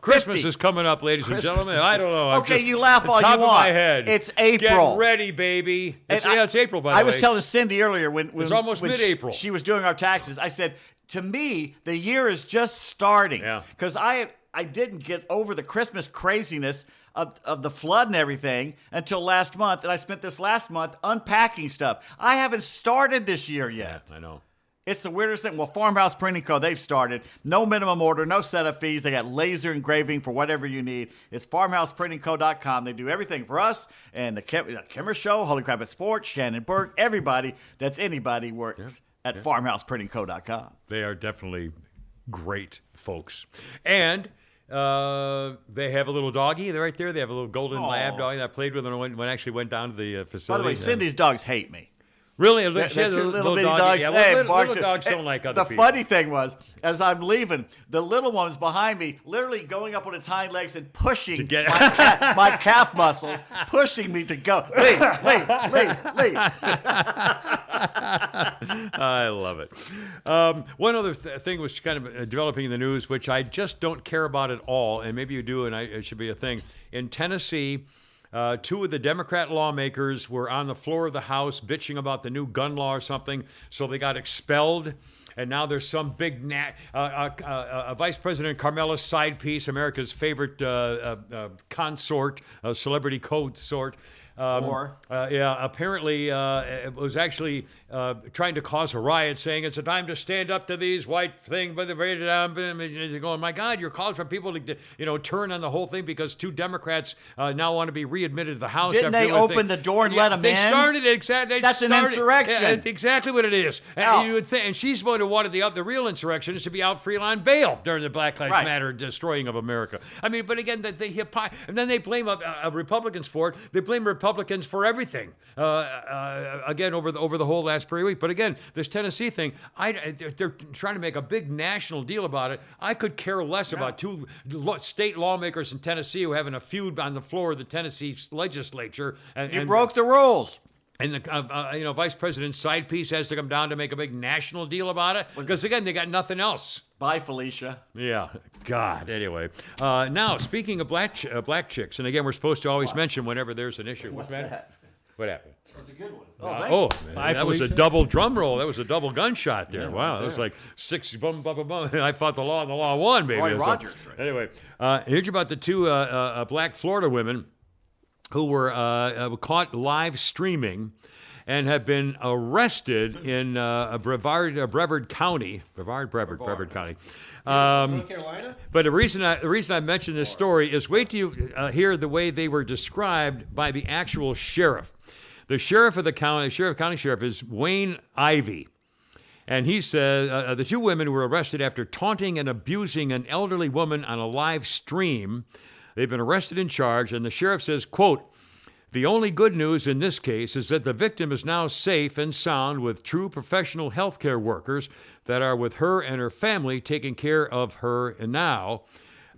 Christmas is coming up, ladies and gentlemen. I don't know. Okay, you laugh all you want. Top of my head. It's April. Get ready, baby. It's April, by the way. I was telling Cindy earlier when it's almost mid-April. She was doing our taxes. I said, to me, the year is just starting. Because I didn't get over the Christmas craziness of the flood and everything until last month, and I spent this last month unpacking stuff. I haven't started this year yet. Yeah, I know. It's the weirdest thing. Well, Farmhouse Printing Co., they've started. No minimum order, no setup fees. They got laser engraving for whatever you need. It's farmhouseprintingco.com. They do everything for us and the Kimmer Show, Holy Crap at Sports, Shannon Burke, everybody that's anybody works at farmhouseprintingco.com. They are definitely great folks. And they have a little doggy right there. They have a little golden lab doggy that I played with when I actually went down to the facility. By the way, Cindy's dogs hate me. Really? They're two little bitty dogs. Yeah, little dogs don't like other people. The funny thing was, as I'm leaving, the little one was behind me, literally going up on its hind legs and pushing my calf muscles, pushing me to go. Leave. I love it. One other thing was kind of developing in the news, which I just don't care about at all, and maybe you do, and it should be a thing. In Tennessee, two of the Democrat lawmakers were on the floor of the House bitching about the new gun law or something, so they got expelled. And now there's some big Vice President Carmela's side piece, America's favorite consort, celebrity consort. Apparently it was actually trying to cause a riot, saying it's a time to stand up to these white thing by the very going, my God, you're calling for people to turn on the whole thing because two Democrats now want to be readmitted to the House. Didn't they open the door and let them in? They started exactly. That's an insurrection. Yeah, exactly what it is. And you would think, and she's going to want the real insurrection is to be out free on bail during the Black Lives Matter destroying of America. I mean, but again, and then they blame Republicans for it. They blame Republicans for everything. Again, over the whole last week. But again, this Tennessee thing, they're trying to make a big national deal about it. I could care less about two state lawmakers in Tennessee who are having a feud on the floor of the Tennessee legislature. You broke the rules. And the Vice President's side piece has to come down to make a big national deal about it because again, they got nothing else. Bye, Felicia. Yeah, God. Anyway, now speaking of black chicks, and again, we're supposed to always mention whenever there's an issue. What's that? What happened? That's a good one. Man, that was a double drum roll. That was a double gunshot there. Wow, that was like 6 bum bum bum bum. I fought the law and the law won, baby. Roy Rogers. Right. Anyway, here's about the two black Florida women who were caught live streaming and have been arrested in Brevard County. Brevard County. North Carolina? But the reason I mention this story is wait till you hear the way they were described by the actual sheriff. The sheriff of the county, county sheriff, is Wayne Ivey. And he said the two women were arrested after taunting and abusing an elderly woman on a live stream. They've been arrested and charged, and the sheriff says, quote, "The only good news in this case is that the victim is now safe and sound with true professional healthcare workers that are with her and her family taking care of her now.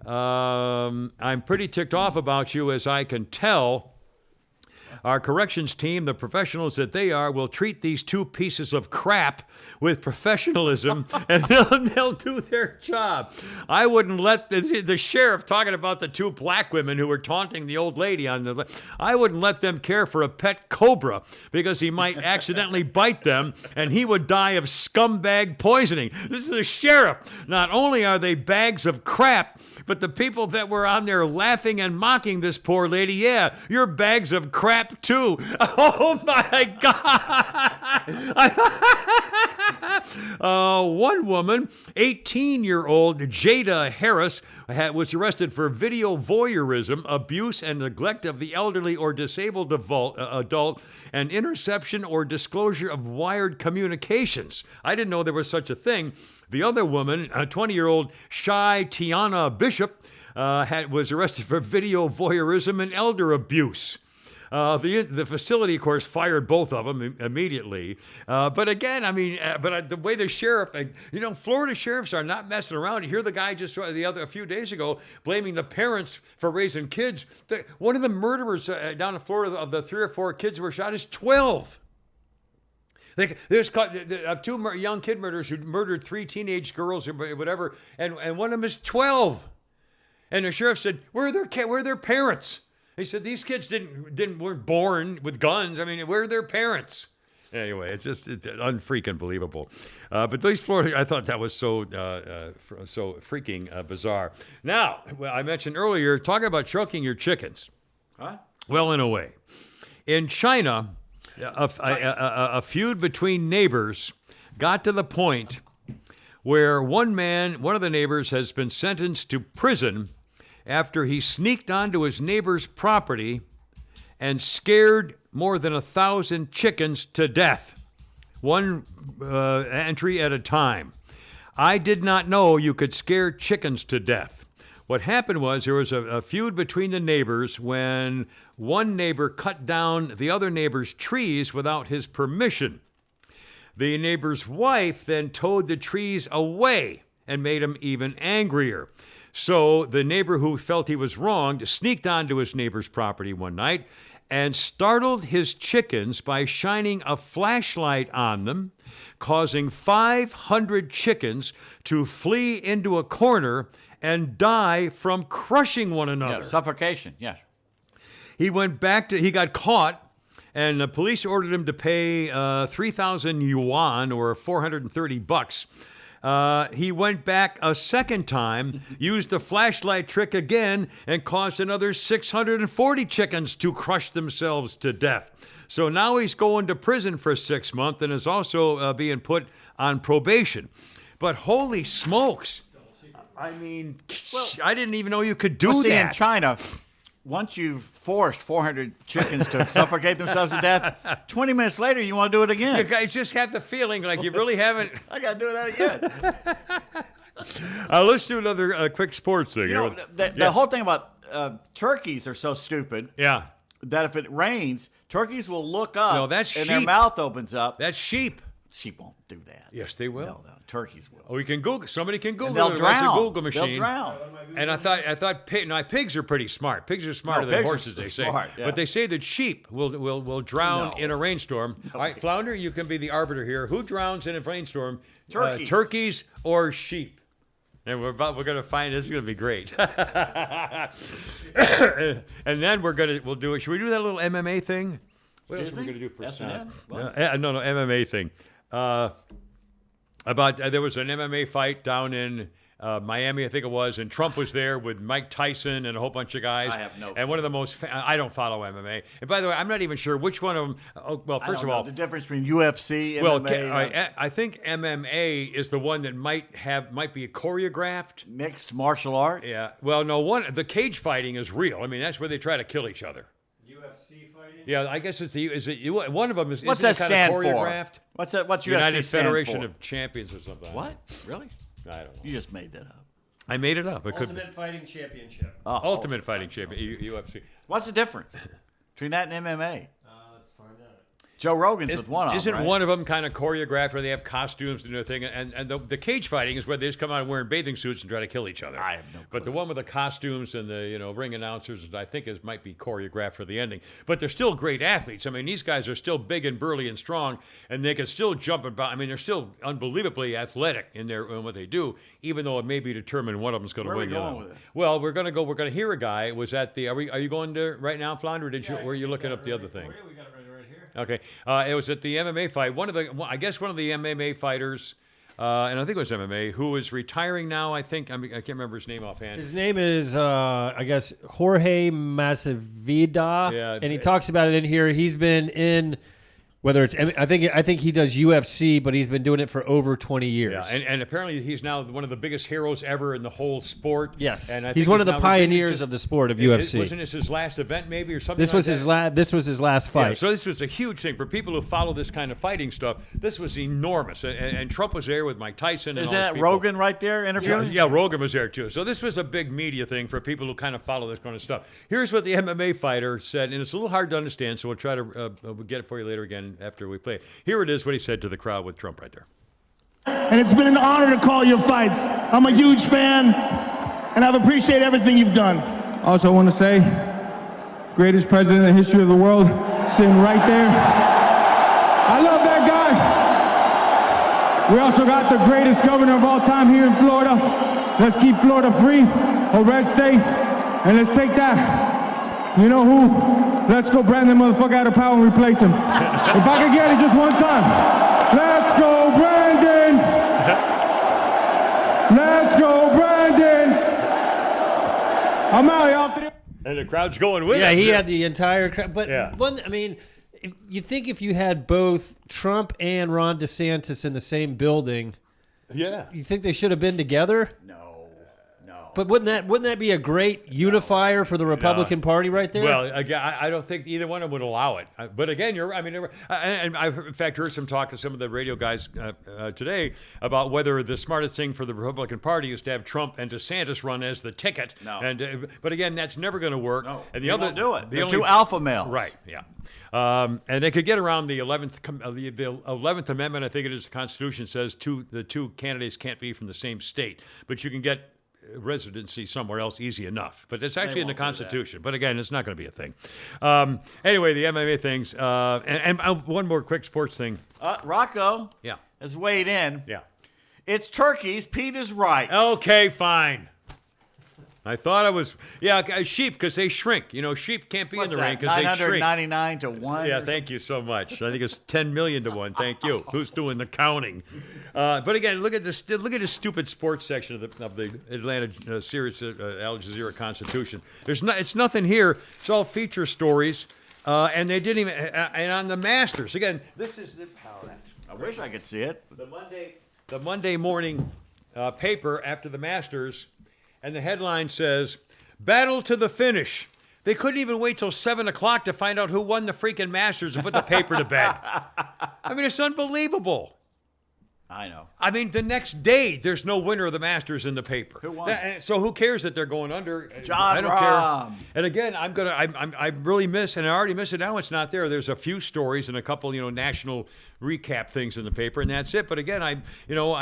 I'm pretty ticked off about you, as I can tell. Our corrections team, the professionals that they are, will treat these two pieces of crap with professionalism, and they'll do their job." I wouldn't let the sheriff talking about the two black women who were taunting the old lady I wouldn't let them care for a pet cobra because he might accidentally bite them and he would die of scumbag poisoning. This is the sheriff. Not only are they bags of crap, but the people that were on there laughing and mocking this poor lady, yeah, you're bags of crap too. Oh my God. One woman, 18-year-old Jada Harris, was arrested for video voyeurism, abuse and neglect of the elderly or disabled adult, and interception or disclosure of wired communications. I didn't know there was such a thing. The other woman, 20-year-old Shy Tiana Bishop, was arrested for video voyeurism and elder abuse. The facility, of course, fired both of them immediately. But again, I mean, the way the sheriff, Florida sheriffs are not messing around. You hear the guy just a few days ago blaming the parents for raising kids. One of the murderers down in Florida of the 3 or 4 kids who were shot is 12. There's two young kid murderers who murdered 3 teenage girls or whatever, and one of them is 12. And the sheriff said, "Where are their parents?" He said, "These kids weren't born with guns. I mean, where are their parents?" Anyway, it's unfreaking believable. But these Florida, I thought that was so freaking bizarre. Now, I mentioned earlier, talking about choking your chickens. Huh? Well, in a way. In China, a feud between neighbors got to the point where one of the neighbors has been sentenced to prison after he sneaked onto his neighbor's property and scared more than 1,000 chickens to death, one entry at a time. I did not know you could scare chickens to death. What happened was there was a feud between the neighbors when one neighbor cut down the other neighbor's trees without his permission. The neighbor's wife then towed the trees away and made him even angrier. So the neighbor who felt he was wronged sneaked onto his neighbor's property one night and startled his chickens by shining a flashlight on them, causing 500 chickens to flee into a corner and die from crushing one another. Yeah, suffocation, yes. He got caught, and the police ordered him to pay 3,000 yuan or $430. He went back a second time, used the flashlight trick again, and caused another 640 chickens to crush themselves to death. So now he's going to prison for 6 months and is also being put on probation. But holy smokes. I mean, I didn't even know you could do that. In China, once you've forced 400 chickens to suffocate themselves to death, 20 minutes later, you want to do it again. You guys just have the feeling like you really haven't. I got to do that again. Let's do another quick sports thing. The whole thing about turkeys are so stupid. Yeah. That if it rains, turkeys will look up. No, that's and sheep. Their mouth opens up. That's sheep. Sheep won't do that. Yes, they will. No, turkeys will. Oh, we can Google. Somebody can Google. They'll it. drown. It's a Google machine. They'll drown. And I thought pigs are pretty smart. Pigs are smarter than horses, they say. Smart, yeah. But they say that sheep will drown in a rainstorm. All right, Flounder, you can be the arbiter here. Who drowns in a rainstorm? Turkeys. Turkeys or sheep? And we're going to find this is going to be great. And then we'll do it. Should we do that little MMA thing? What else are we going to do for S&M? no, MMA thing. There was an MMA fight down in Miami, I think it was, and Trump was there with Mike Tyson and a whole bunch of guys. I have no And one of the most, I don't follow MMA. And by the way, I'm not even sure which one of them. Oh, well, first of all, the difference between UFC, well, MMA, I think MMA is the one that might be choreographed. mixed martial arts. Yeah. Well, no, the cage fighting is real. I mean, that's where they try to kill each other. UFC fighting. Yeah, I guess one of them is. What's isn't that it kind stand of choreographed? for? What's UFC United stand Federation for? of Champions or something. What? Really? I don't know. You just made that up. I made it up. It could be. Ultimate Fighting Championship. Ultimate Fighting Champion, UFC. What's the difference between that and MMA? Let's find out. Joe Rogan's with one of them, Isn't right? one of them kind of choreographed where they have costumes and everything? And the cage fighting is where they just come out wearing bathing suits and try to kill each other. I have no But the one with the costumes and the ring announcers, I think, might be choreographed for the ending. But they're still great athletes. I mean, these guys are still big and burly and strong, and they can still jump and bounce. I mean, they're still unbelievably athletic in what they do, even though it may be determined one of them's going to Where are win. we going with it? Well, we're going to hear a guy. Was at the? Are you going to right now, Flounder? Were you looking up the other thing? We got it right here. Okay, it was at the MMA fight. I guess one of the MMA fighters, and I think it was MMA, who is retiring now. I can't remember his name offhand. His name is, I guess, Jorge Masvidal. Yeah, and he talks about it in here. He's been in, whether it's, I think he does UFC, but he's been doing it for over 20 years. Yeah, and apparently he's now one of the biggest heroes ever in the whole sport. Yes, and I he's think one of the now pioneers of the sport of UFC. Wasn't this his last event, maybe, or something? This was like This was his last fight. Yeah, so this was a huge thing for people who follow this kind of fighting stuff. This was enormous, and Trump was there with Mike Tyson. And Is all these that people. Rogan right there interviewing? Yeah, Rogan was there too. So this was a big media thing for people who kind of follow this kind of stuff. Here's what the MMA fighter said, and it's a little hard to understand, so we'll try to we'll get it for you later again after we play it. Here it is, what he said to the crowd with Trump right there. And it's been an honor to call your fights. I'm a huge fan, and I've appreciated everything you've done. Also want to say, greatest president in the history of the world, sitting right there. I love that guy. We also got the greatest governor of all time here in Florida. Let's keep Florida free, a red state, and let's take that. You know who? Let's go Brandon motherfucker out of power and replace him. If I could get it just one time. Let's go Brandon! Let's go Brandon! I'm out, y'all. And the crowd's going with Yeah, him. he had the entire crowd. But Yeah. I mean, you think if you had both Trump and Ron DeSantis in the same building, Yeah. you think they should have been together? No. But wouldn't that be a great unifier for the Republican Party right there? Well, again, I don't think either one of them would allow it. But again, and I've in fact heard some talk to some of the radio guys today about whether the smartest thing for the Republican Party is to have Trump and DeSantis run as the ticket. No. And but again, that's never going to work. No, and they won't do it. the They're only- two alpha males. Right. Yeah. And they could get around the 11th Amendment. I think it is. The Constitution says the two candidates can't be from the same state, but you can get residency somewhere else easy enough. But it's actually in the won't do that. Constitution. But again, it's not going to be a thing. Anyway, the MMA things. And one more quick sports thing. Rocco Yeah. has weighed in. Yeah. It's turkeys. Pete is right. Okay, fine. I thought I was, sheep, because they shrink. You know, sheep can't be What's in the ring that, because they shrink. 999 to 1? Yeah, thank you so much. I think it's 10 million to 1. Thank you. Who's doing the counting? But again, look at this stupid sports section of the Atlanta Sirius Al Jazeera Constitution. It's nothing here. It's all feature stories, and they didn't even. And on the Masters again, this is the. Oh, that's I wish I could see it. the Monday morning paper after the Masters, and the headline says, "Battle to the finish." They couldn't even wait till 7 o'clock to find out who won the freaking Masters and put the paper to bed. I mean, it's unbelievable. I know. I mean, the next day, there's no winner of the Masters in the paper. Who won? So who cares that they're going under? John I don't Rahm. care. And again, I really miss, and I already miss it now. It's not there. There's a few stories and a couple, national recap things in the paper, and that's it. But again, I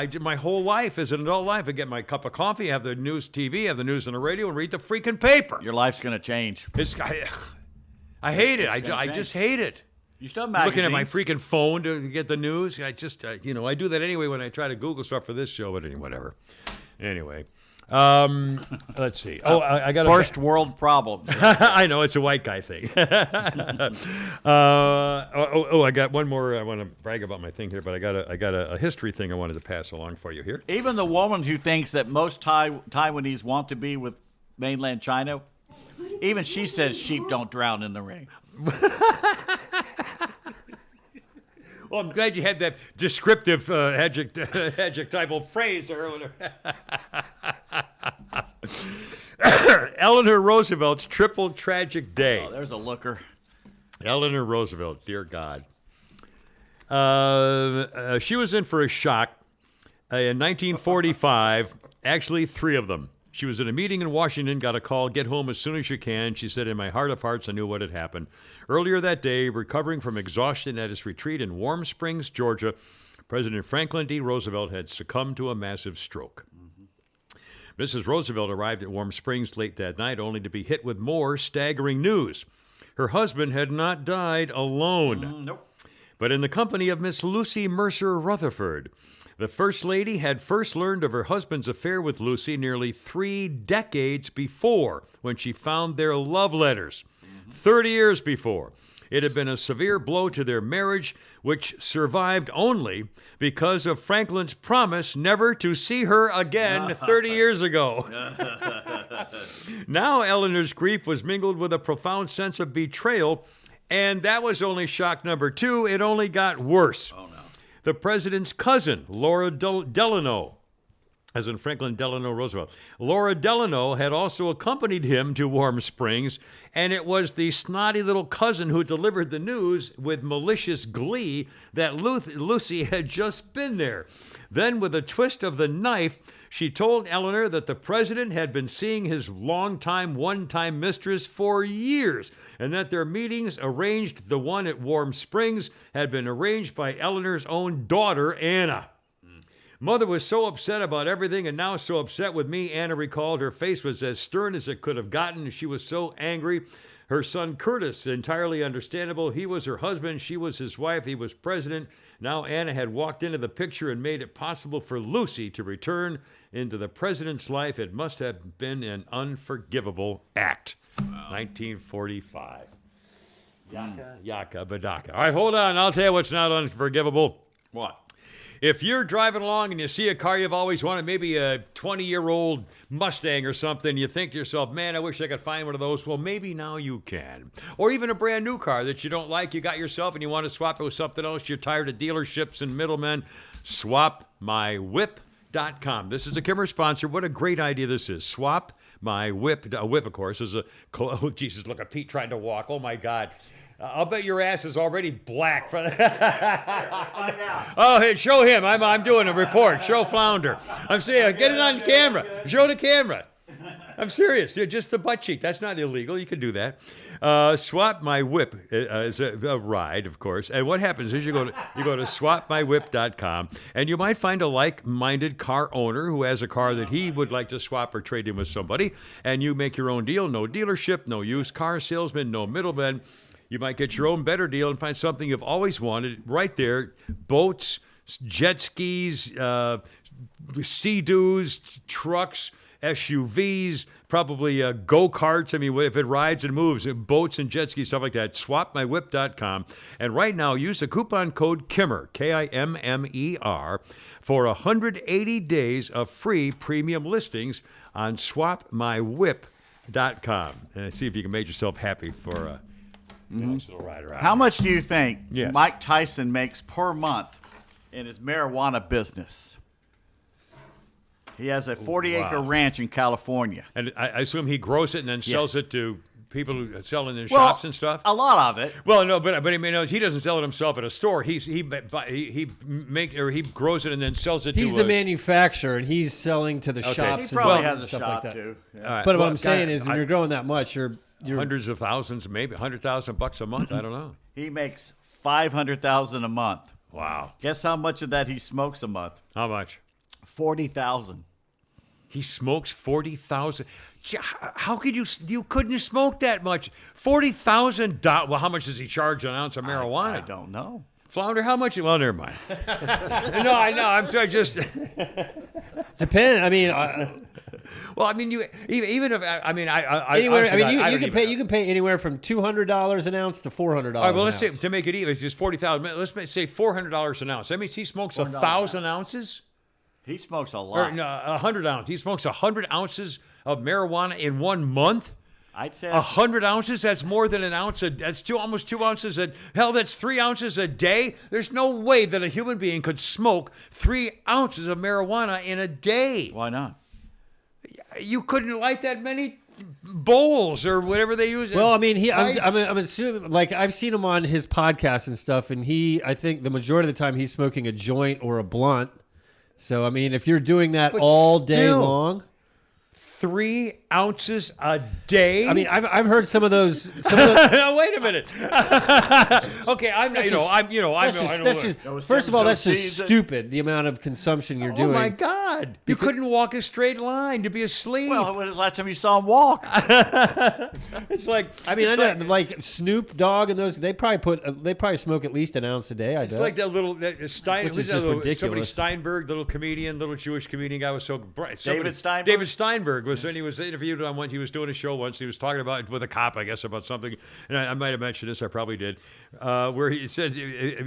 did my whole life as an adult life. I get my cup of coffee, have the news TV, have the news on the radio, and read the freaking paper. Your life's going to change. I hate it. It's gonna I change. just hate it. You still have magazines. Looking at my freaking phone to get the news. I just, I do that anyway when I try to Google stuff for this show, but whatever. Anyway, Let's see. Oh, I got First world problem. I know it's a white guy thing. I got one more. I want to brag about my thing here, but I got a history thing I wanted to pass along for you here. Even the woman who thinks that most Taiwanese want to be with mainland China, even she says sheep don't drown in the ring. Well, I'm glad you had that descriptive adjectival phrase or whatever. Eleanor Roosevelt's triple tragic day. Oh, there's a looker. Eleanor Roosevelt, dear God. She was in for a shock in 1945, actually 3 of them. She was in a meeting in Washington, got a call, get home as soon as you can. She said, in my heart of hearts, I knew what had happened. Earlier that day, recovering from exhaustion at his retreat in Warm Springs, Georgia, President Franklin D. Roosevelt had succumbed to a massive stroke. Mrs. Roosevelt arrived at Warm Springs late that night, only to be hit with more staggering news. Her husband had not died alone, Nope. but in the company of Miss Lucy Mercer Rutherford. The First Lady had first learned of her husband's affair with Lucy nearly 3 decades before, when she found their love letters. 30 years before. It had been a severe blow to their marriage, which survived only because of Franklin's promise never to see her again 30 years ago. Now Eleanor's grief was mingled with a profound sense of betrayal, and that was only shock number 2. It only got worse. Oh, no. The president's cousin, Laura Delano, as in Franklin Delano Roosevelt. Laura Delano had also accompanied him to Warm Springs, and it was the snotty little cousin who delivered the news with malicious glee that Lucy had just been there. Then, with a twist of the knife, she told Eleanor that the president had been seeing his longtime one-time mistress for years, and that their meetings, arranged the one at Warm Springs, had been arranged by Eleanor's own daughter, Anna. Mother was so upset about everything and now so upset with me, Anna recalled. Her face was as stern as it could have gotten. She was so angry. Her son Curtis, entirely understandable. He was her husband. She was his wife. He was president. Now Anna had walked into the picture and made it possible for Lucy to return into the president's life. It must have been an unforgivable act. Wow. 1945. Yaka badaka. All right, hold on. I'll tell you what's not unforgivable. What? If you're driving along and you see a car you've always wanted, maybe a 20-year-old Mustang or something, you think to yourself, man, I wish I could find one of those. Well, maybe now you can. Or even a brand new car that you don't like, you got yourself and you want to swap it with something else. You're tired of dealerships and middlemen. SwapMyWhip.com. This is a Kimmer sponsor. What a great idea this is. Swap My Whip. A whip, of course, is a... Oh, Jesus, look at Pete trying to walk. Oh, my God. I'll bet your ass is already black. For Oh, hey, show him. I'm doing a report. Show Flounder. I'm saying, get it on camera. Show the camera. I'm serious. Just the butt cheek. That's not illegal. You can do that. Swap My Whip is a ride, of course. And what happens is you go to swapmywhip.com, and you might find a like-minded car owner who has a car that he would like to swap or trade in with somebody, and you make your own deal. No dealership, no used car salesman, no middleman. You might get your own better deal and find something you've always wanted right there. Boats, jet skis, Sea-Doos, trucks, SUVs, probably go-karts. I mean, if it rides and moves, boats and jet skis, stuff like that. SwapMyWhip.com. And right now, use the coupon code KIMMER, KIMMER, for 180 days of free premium listings on SwapMyWhip.com. And see if you can make yourself happy for a nice little ride around. How much do you think Yes. Mike Tyson makes per month in his marijuana business? He has a 40-acre ranch in California. And I assume he grows it and then sells it to people who sell in their shops and stuff. A lot of it. Well, no, but I mean, he doesn't sell it himself at a store. He grows it and then sells it. He's to the manufacturer, and he's selling to the shops. He probably and has a stuff shop like that. too. Yeah. All right. But Well, what I'm saying is, when I- you're growing that much, you're hundreds of thousands, maybe $100,000 a month. I don't know. He makes $500,000 a month. Wow. Guess how much of that he smokes a month? How much? 40,000. He smokes 40,000. How could you couldn't smoke that much? $40,000. Well, how much does he charge an ounce of marijuana? I don't know. Flounder, how much? Well, never mind. No, I know. I'm sorry. Just depend. I mean, Well, I mean, even if I mean, Anywhere, I mean, I you don't can even pay. know. You can pay anywhere from $200 an ounce to $400. All right, well, let's say an ounce. to make it even, it's just 40,000. Let's say $400 an ounce. That means he smokes 1,000 ounces. He smokes a Or lot. no, 100 ounces. He smokes 100 ounces of marijuana in 1 month. I'd say 100 ounces. That's more than an ounce. That's almost 2 ounces. Hell, that's 3 ounces a day. There's no way that a human being could smoke 3 ounces of marijuana in a day. Why not? You couldn't light that many bowls or whatever they use. Well, I mean, Pipes. I'm assuming, like, I've seen him on his podcast and stuff, and I think the majority of the time he's smoking a joint or a blunt. So, I mean, if you're doing that But all day still. long. 3 ounces a day. I mean, I've heard some of those. No, wait a minute. Okay, I'm not. First of all, that's just season. stupid. The amount of consumption you're Oh doing. my God! You couldn't walk a straight line to be asleep. Well, when was the last time you saw him walk? It's like I mean, I it's know, like Snoop Dogg and those. They probably smoke at least an ounce a day. I It's bet. like that little Stein. Which is who's that just little- Somebody ridiculous. Steinberg, little comedian, little Jewish comedian guy was so bright. David Steinberg? David Steinberg was when he was interviewed on one. He was doing a show once. He was talking about with a cop, I guess, about something. And I might have mentioned this. I probably did. Where he said,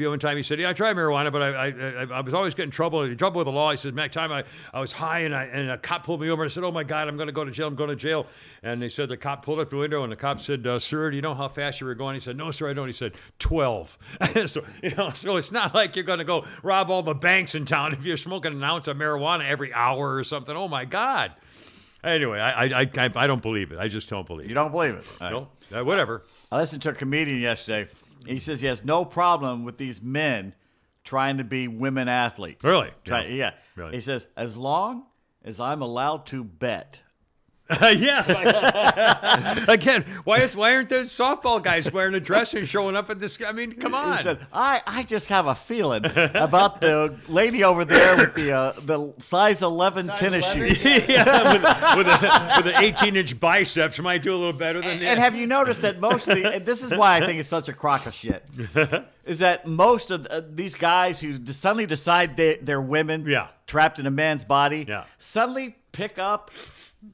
one time he said, "Yeah, I tried marijuana, but I was always getting trouble with the law." He said, "Next time I was high and a cop pulled me over and I said, 'Oh my God, I'm going to go to jail. I'm going to jail.'" And they said the cop pulled up the window and the cop said, "Sir, do you know how fast you were going?" He said, "No, sir, I don't." He said, 12. So it's not like you're going to go rob all the banks in town if you're smoking an ounce of marijuana every hour or something. Oh my God. Anyway, I don't believe it. I just don't believe it. You don't believe it? All right. No, whatever. I listened to a comedian yesterday. He says he has no problem with these men trying to be women athletes. Really? Yeah. Really? He says, as long as I'm allowed to bet. Yeah. Again, why aren't those softball guys wearing a dress and showing up at this? I mean, come on. He said, I just have a feeling about the lady over there with the size 11 tennis shoes. Yeah, with an 18-inch biceps, might do a little better than And have you noticed that most of and this is why I think it's such a crock of shit, is that most of these guys who suddenly decide they're women trapped in a man's body suddenly pick up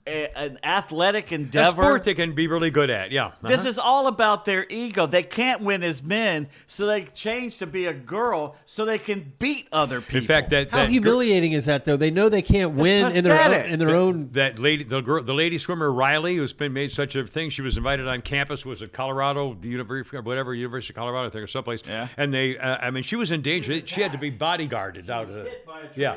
an athletic endeavor. A sport they can be really good at, yeah. This is all about their ego. They can't win as men, so they change to be a girl so they can beat other people. In fact, How humiliating is that, though? They know they can't win in their own. That lady, the lady swimmer Riley, who's been made such a thing. She was invited on campus. Was at Colorado, the University of Colorado, I think, or someplace. Yeah. And they, I mean, she was in danger. She had to be bodyguarded out of it. Yeah.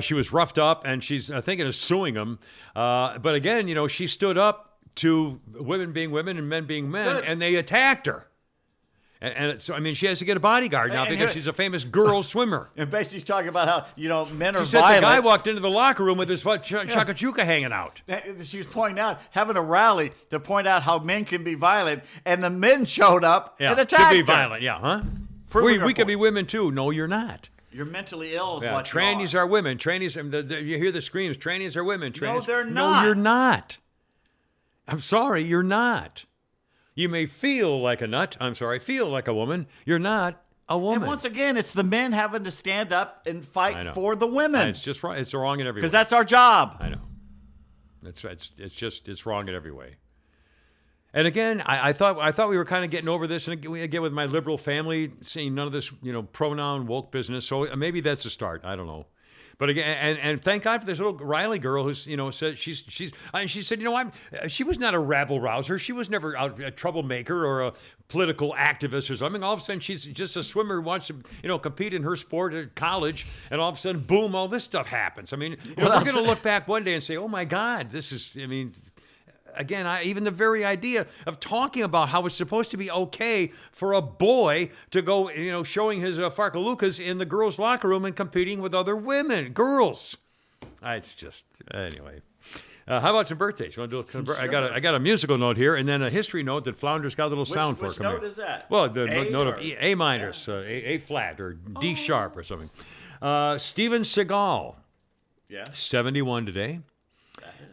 She was roughed up, and she's thinking of suing him. But again, she stood up to women being women and men being men, and they attacked her. And so, I mean, she has to get a bodyguard now because she's a famous girl swimmer. And basically, she's talking about how men are She said violent. the guy walked into the locker room with his chakachuka hanging out. She was pointing out, having a rally to point out how men can be violent, and the men showed up and attacked to be her. violent, yeah, huh? Proving her We can point. be women too. No, you're not. You're mentally ill is Yeah, what trannies you are. are women. Trannies, you hear the screams. Trannies are women. No, Trannies, they're No, not. you're not. I'm sorry, you're not. You may feel like a nut. I'm sorry, feel like a woman. You're not a woman. And once again, it's the men having to stand up and I fight know. for the women. It's just wrong. It's wrong in every way. Because that's our job. I know. It's wrong in every way. And again, I thought we were kind of getting over this, and again with my liberal family, seeing none of this pronoun woke business. So maybe that's a start. I don't know. But again, and thank God for this little Riley girl who's said she said she was not a rabble rouser. She was never a troublemaker or a political activist or something. All of a sudden, she's just a swimmer who wants to compete in her sport at college, and all of a sudden, boom, all this stuff happens. I mean, we're going to look back one day and say, oh my God, this is. I mean. Again, even the very idea of talking about how it's supposed to be okay for a boy to go, showing his farkalukas in the girls' locker room and competing with other girls. It's just, anyway. How about some birthdays? You want to do I got a musical note here, and then a history note that Flounder's got a little sound for. Which note is that? Well, the note of A minor, A flat, or D sharp, or something. Steven Seagal, 71 today.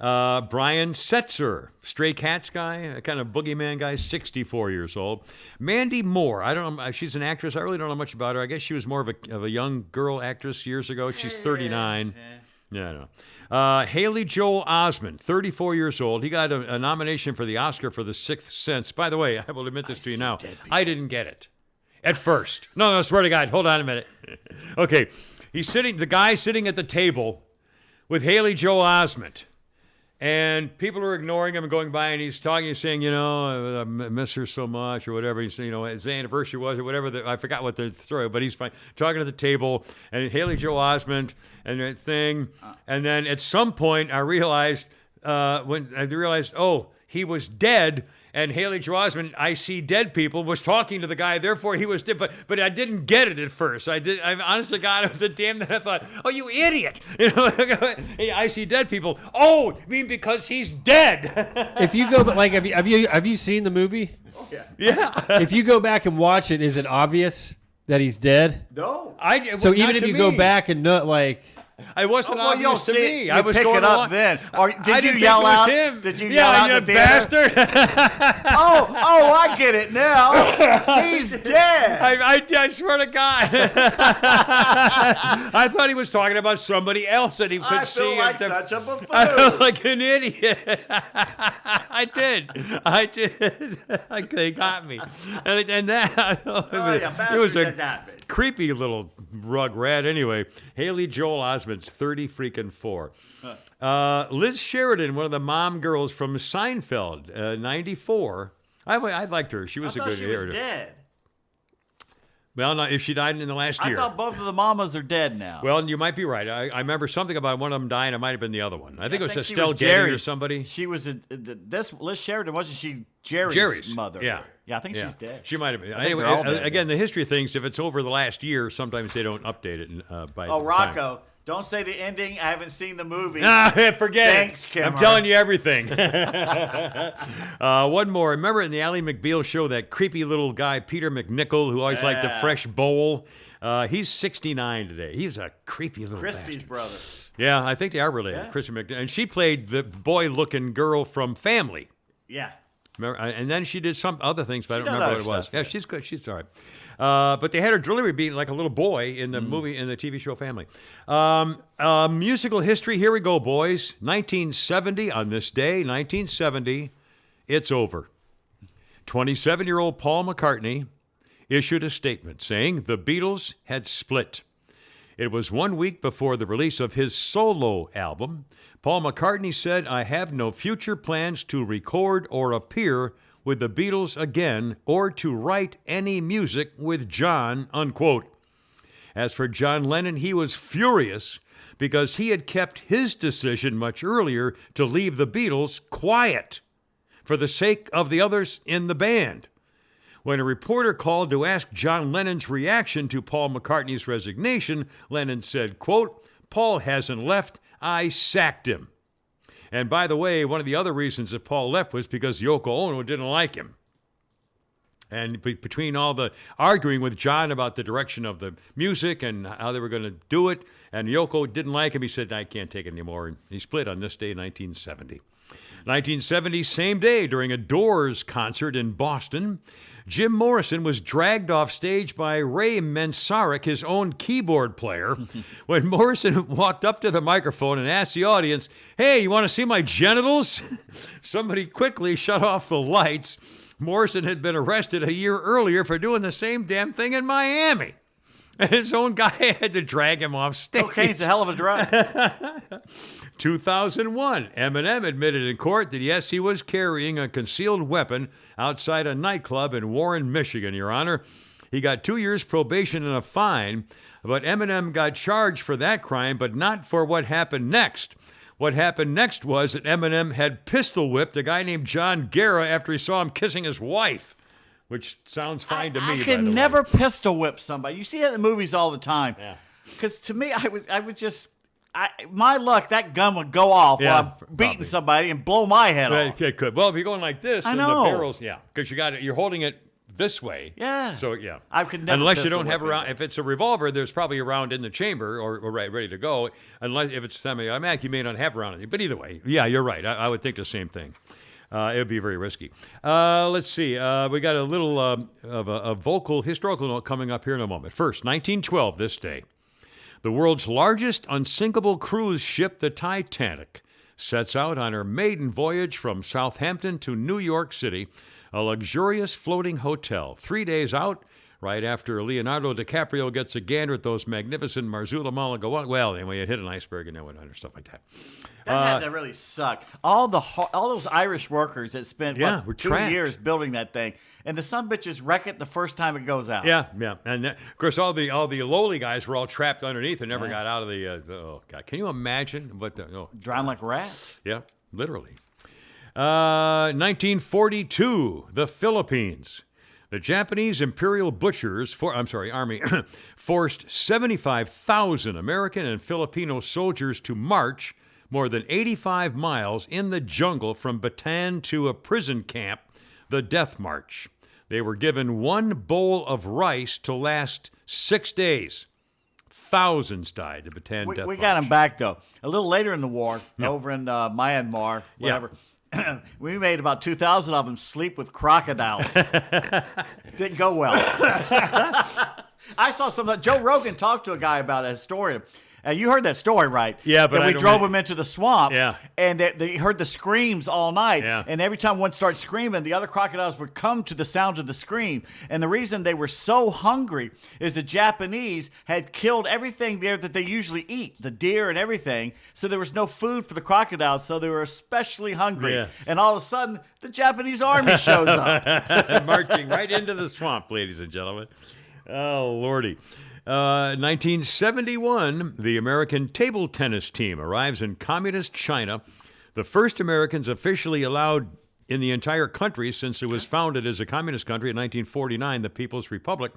Brian Setzer, Stray Cats guy, a kind of boogeyman guy, 64 years old. Mandy Moore, I don't know, she's an actress. I really don't know much about her. I guess she was more of a young girl actress years ago. She's 39. Yeah, I know. Haley Joel Osment, 34 years old. He got a nomination for the Oscar for The Sixth Sense. By the way, I will admit this to you now. I didn't get it at first. No, swear to God. Hold on a minute. Okay. The guy sitting at the table with Haley Joel Osment. And people are ignoring him and going by, and he's talking, he's saying, I miss her so much, or whatever. He's saying, his anniversary was, or whatever. I forgot what the story, but he's fine. Talking at the table, and Haley Joel Osment, and that thing. And then at some point, I realized, he was dead. And Haley Joel Osment, I see dead people, was talking to the guy. Therefore, he was dead. But I didn't get it at first. I honest to God, I was a damn that I thought, oh, you idiot! Hey, I see dead people. Oh, you mean because he's dead? If you go, have you seen the movie? Oh, yeah. Yeah. If you go back and watch it, is it obvious that he's dead? No. So even if you go back and it wasn't obvious to me. You I was pick going it up along. then. Or did you didn't yell think it was out? him. Did you yell out in the bastard? Oh, I get it now. He's dead. I swear to God. I thought he was talking about somebody else that he could see. I feel like such a buffoon. I felt like an idiot. I did. They got me. And that it was a creepy little rug rat. Anyway, Haley Joel Osment's 34. Liz Sheridan, one of the mom girls from Seinfeld, 94. I liked her. She was a good she was character. dead. Well, not if she died in the last year. I thought both of the mamas are dead now. Well, you might be right. I remember something about one of them dying. It might have been the other one. I think it was Estelle Getty or somebody. She was this Liz Sheridan, wasn't she? Jerry's mother. Yeah. Yeah, I think she's dead. She might have been. Anyway, again, the history of things, if it's over the last year, sometimes they don't update it by Rocco, time. Don't say the ending. I haven't seen the movie. Forget Thanks, it. Kimmer. I'm telling you everything. One more. Remember in the Ally McBeal show, that creepy little guy, Peter McNichol, who always liked the fresh bowl? He's 69 today. He's a creepy little Christie's bastard. brother. Yeah, I think they are related. Yeah. Christian McNichol. And she played the boy-looking girl from Family. Yeah. Remember, and then she did some other things, but I don't done remember what other it was. stuff, Yeah, yeah. she's good. She's all right. But they had her delivery being like a little boy in the movie, in the TV show Family. Musical history. Here we go, boys. 1970, on this day, 1970, it's over. 27-year-old Paul McCartney issued a statement saying the Beatles had split. It was 1 week before the release of his solo album. Paul McCartney said, "I have no future plans to record or appear with the Beatles again or to write any music with John," unquote. As for John Lennon, he was furious because he had kept his decision much earlier to leave the Beatles quiet for the sake of the others in the band. When a reporter called to ask John Lennon's reaction to Paul McCartney's resignation, Lennon said, quote, "Paul hasn't left. I sacked him." And by the way, one of the other reasons that Paul left was because Yoko Ono didn't like him. And between all the arguing with John about the direction of the music and how they were going to do it, and Yoko didn't like him, he said, "I can't take it anymore." And he split on this day, 1970. 1970, same day, during a Doors concert in Boston, Jim Morrison was dragged off stage by Ray Manzarek, his own keyboard player. When Morrison walked up to the microphone and asked the audience, "Hey, you want to see my genitals?" Somebody quickly shut off the lights. Morrison had been arrested a year earlier for doing the same damn thing in Miami. And his own guy had to drag him off stage. Cocaine's a hell of a drug. 2001, Eminem admitted in court that, yes, he was carrying a concealed weapon outside a nightclub in Warren, Michigan, Your Honor. He got 2 years probation and a fine, but Eminem got charged for that crime, but not for what happened next. What happened next was that Eminem had pistol whipped a guy named John Guerra after he saw him kissing his wife, which sounds fine to me, I by could the way. never pistol whip somebody. You see that in the movies all the time. Yeah. Because to me, I would just, my luck, that gun would go off while I'm beating probably somebody and blow my head off. It could. Well, if you're going like this, I then know. the barrel's, because you're holding it this way. Yeah. So, yeah. I could never unless you pistol don't have a whip round. it. If it's a revolver, there's probably a round in the chamber or ready to go. Unless if it's semi-automatic, you may not have a round in it. But either way, yeah, you're right. I would think the same thing. It would be very risky. Let's see. We got a little of a vocal historical note coming up here in a moment. First, 1912, this day. The world's largest unsinkable cruise ship, the Titanic, sets out on her maiden voyage from Southampton to New York City, a luxurious floating hotel. 3 days out, right after Leonardo DiCaprio gets a gander at those magnificent Marzula Malaga. Well, anyway, it hit an iceberg and then other stuff like that. That had to really suck. All those Irish workers that spent we're 2 trapped. years building that thing, and the son bitches wreck it the first time it goes out. Yeah, and of course all the lowly guys were all trapped underneath and never got out of the. Oh God, can you imagine what the? Oh, Drown like rats. yeah, literally. 1942, the Philippines. The Japanese Imperial Butchers, Army, forced 75,000 American and Filipino soldiers to march more than 85 miles in the jungle from Bataan to a prison camp, the Death March. They were given one bowl of rice to last 6 days. Thousands died. The Bataan Death March. We got them back, though. A little later in the war, over in Myanmar, whatever. We made about 2,000 of them sleep with crocodiles. Didn't go well. I saw Joe Rogan talked to a guy about a historian. You heard that story, right? Yeah, but that we I don't drove really- him into the swamp. Yeah. And they heard the screams all night. Yeah. And every time one started screaming, the other crocodiles would come to the sound of the scream. And the reason they were so hungry is the Japanese had killed everything there that they usually eat, the deer and everything. So there was no food for the crocodiles. So they were especially hungry. Yes. And all of a sudden, the Japanese army shows up. Marching right into the swamp, ladies and gentlemen. Oh, Lordy. 1971, the American table tennis team arrives in communist China, the first Americans officially allowed in the entire country since it was founded as a communist country in 1949, the People's Republic.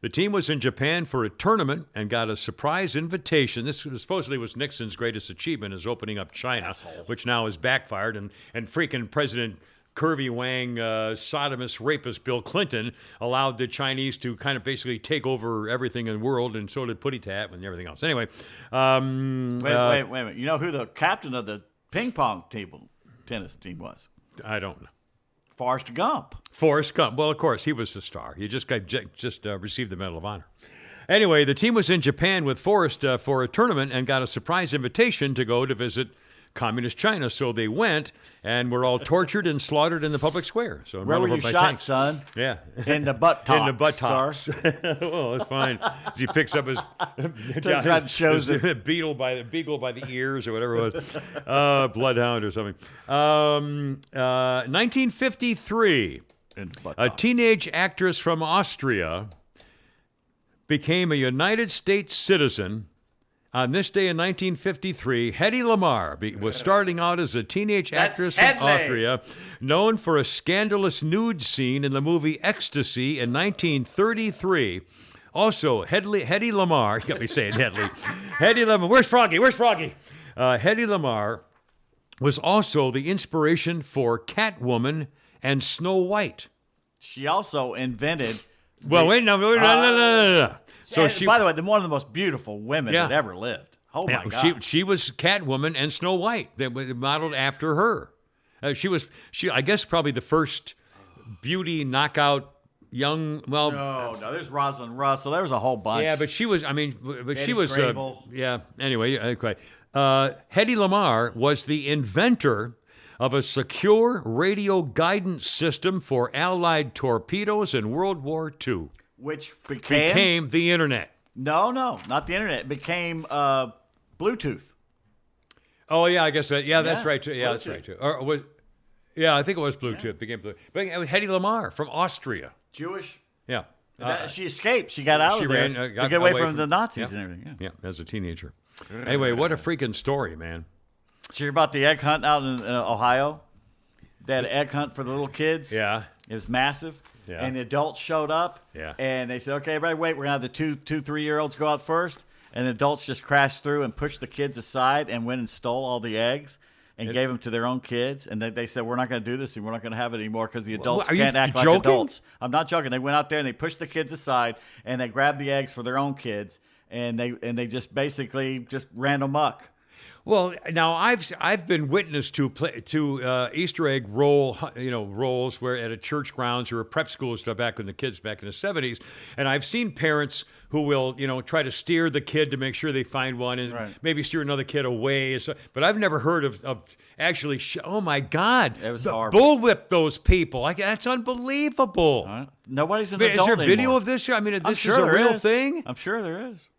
The team was in Japan for a tournament and got a surprise invitation. This supposedly was Nixon's greatest achievement, is opening up China, which now has backfired, and freaking President Curvy Wang, sodomist, rapist Bill Clinton allowed the Chinese to kind of basically take over everything in the world, and so did Putty Tat and everything else. Anyway. Wait a minute. You know who the captain of the ping pong table tennis team was? I don't know. Forrest Gump. Forrest Gump. Well, of course, he was the star. He just received the Medal of Honor. Anyway, the team was in Japan with Forrest for a tournament and got a surprise invitation to go to visit communist China. So they went and were all tortured and slaughtered in the public square. So Where were you shot, son? Yeah. In the buttocks. In the buttocks. Sir. Well, it's fine. As he picks up his Turns around and shows his beagle by the ears or whatever it was. Bloodhound or something. 1953. A teenage actress from Austria became a United States citizen. On this day in 1953, Hedy Lamarr was starting out as a teenage actress from Austria, known for a scandalous nude scene in the movie Ecstasy in 1933. Also, Hedy Lamarr, you got me saying Hedy Lamarr, where's Froggy? Hedy Lamarr was also the inspiration for Catwoman and Snow White. She also invented... Well, wait, no. So she, by the way, one of the most beautiful women that ever lived. Oh my God! She was Catwoman and Snow White. They were modeled after her. She I guess probably the first beauty knockout young. Well, no. There's Rosalind Russell. There was a whole bunch. Yeah, but she was. I mean, she was. Grable. Anyway, okay. Hedy Lamarr was the inventor of a secure radio guidance system for Allied torpedoes in World War II. Which became the internet. No, not the internet. It became Bluetooth. Oh yeah, I guess that. Yeah, that's right too. Yeah, Bluetooth. That's right too. Or was, yeah, I think it was Bluetooth. It became Bluetooth. But it was Hedy Lamarr from Austria. Jewish. Yeah. She escaped. She got out of there to get away from the Nazis and everything. Yeah, as a teenager. Anyway, what a freaking story, man. So you're about the egg hunt out in Ohio? They had an egg hunt for the little kids. Yeah. It was massive. Yeah. And the adults showed up. Yeah. And they said, okay, everybody wait. We're going to have the 3-year-olds go out first. And the adults just crashed through and pushed the kids aside and went and stole all the eggs and gave them to their own kids. And they said, we're not going to do this and we're not going to have it anymore because the adults can't act like adults. I'm not joking. They went out there and they pushed the kids aside and they grabbed the eggs for their own kids. And they just basically just ran amok. Well, now I've been witness to Easter egg rolls where at a church grounds or a prep school stuff back in the 70s, and I've seen parents who will try to steer the kid to make sure they find one and maybe steer another kid away. But I've never heard of actually. Oh my God! It was horrible. Bullwhip those people. That's unbelievable. Nobody's an Is adult there video anymore. of this? I mean, this sure is a there real is. thing. I'm sure there is.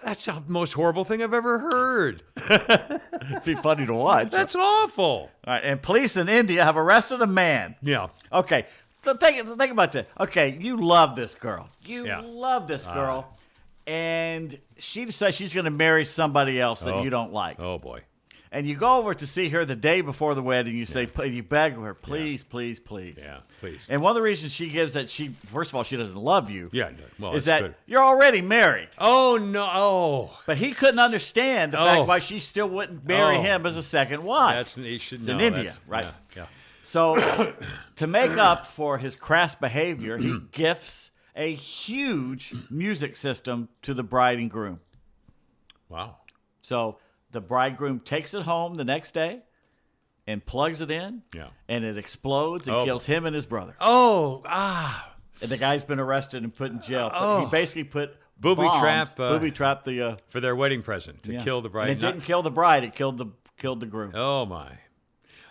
That's the most horrible thing I've ever heard. It'd be funny to watch. That's awful. All right, and police in India have arrested a man. Yeah. Okay, so think about this. Okay, you love this girl. You love this girl, and she decides she's going to marry somebody else that you don't like. Oh boy. And you go over to see her the day before the wedding. You say, you beg her, please, please, please. Yeah, please. And one of the reasons she gives that first of all, she doesn't love you. Yeah, well, is that's that good. you're already married. Oh no! Oh, But he couldn't understand the fact why she still wouldn't marry him as a second wife. It's in India, right? Yeah. So, to make up for his crass behavior, he gifts a huge music system to the bride and groom. Wow. So the bridegroom takes it home the next day and plugs it in, and it explodes and kills him and his brother. Oh, And the guy's been arrested and put in jail. But Oh. he basically put Booby bombs, trap the for their wedding present to kill the bride. And it didn't kill the bride; it killed the groom. Oh my.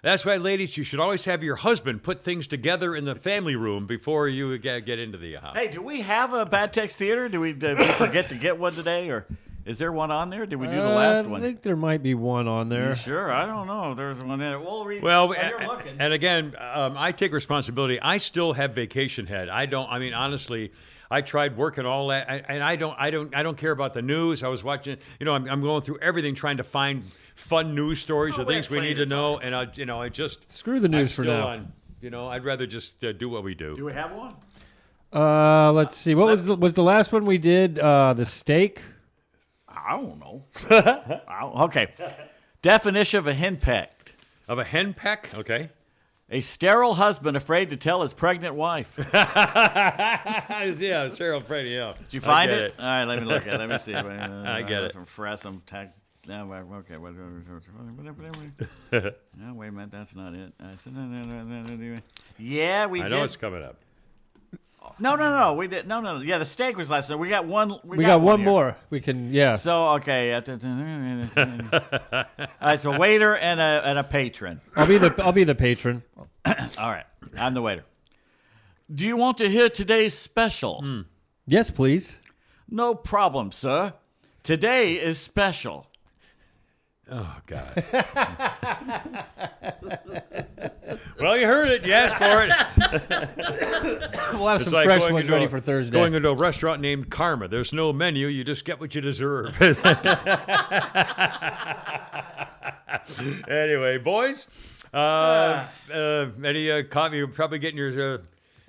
That's right, ladies. You should always have your husband put things together in the family room before you get into the house. Hey, do we have a Bad Text Theater? Did we forget to get one today, or is there one on there? Did we do the last one? I think there might be one on there. You sure? I don't know if there's one in it. We'll read. Well, you're looking. and again, I take responsibility. I still have vacation head. I mean, honestly, I tried working all that, and I don't care about the news. I was watching. I'm going through everything, trying to find fun news stories or things we need to know. And I just screw the news for now. I'd rather just do what we do. Do we have one? Let's see. What was the last one we did? The steak. I don't know. Okay. Definition of a henpecked. Of a henpeck? Okay. A sterile husband afraid to tell his pregnant wife. Yeah, sterile pregnant. Yeah. Did you find it? All right, let me look at it. Let me see. I get it. Some fresh, some tag. No, okay. No, wait a minute. That's not it. Yeah, we did. I know it's coming up. No. We did. No. Yeah, the steak was last night. We got one. We got one here. more. We can. Yeah. So okay. All right. So waiter and a patron. I'll be the patron. All right. I'm the waiter. Do you want to hear today's special? Yes, please. No problem, sir. Today is special. Oh, God. Well, you heard it. You asked for it. We'll have some fresh ones ready for Thursday. Going into a restaurant named Karma. There's no menu. You just get what you deserve. Anyway, boys. Any coffee? You're probably getting your...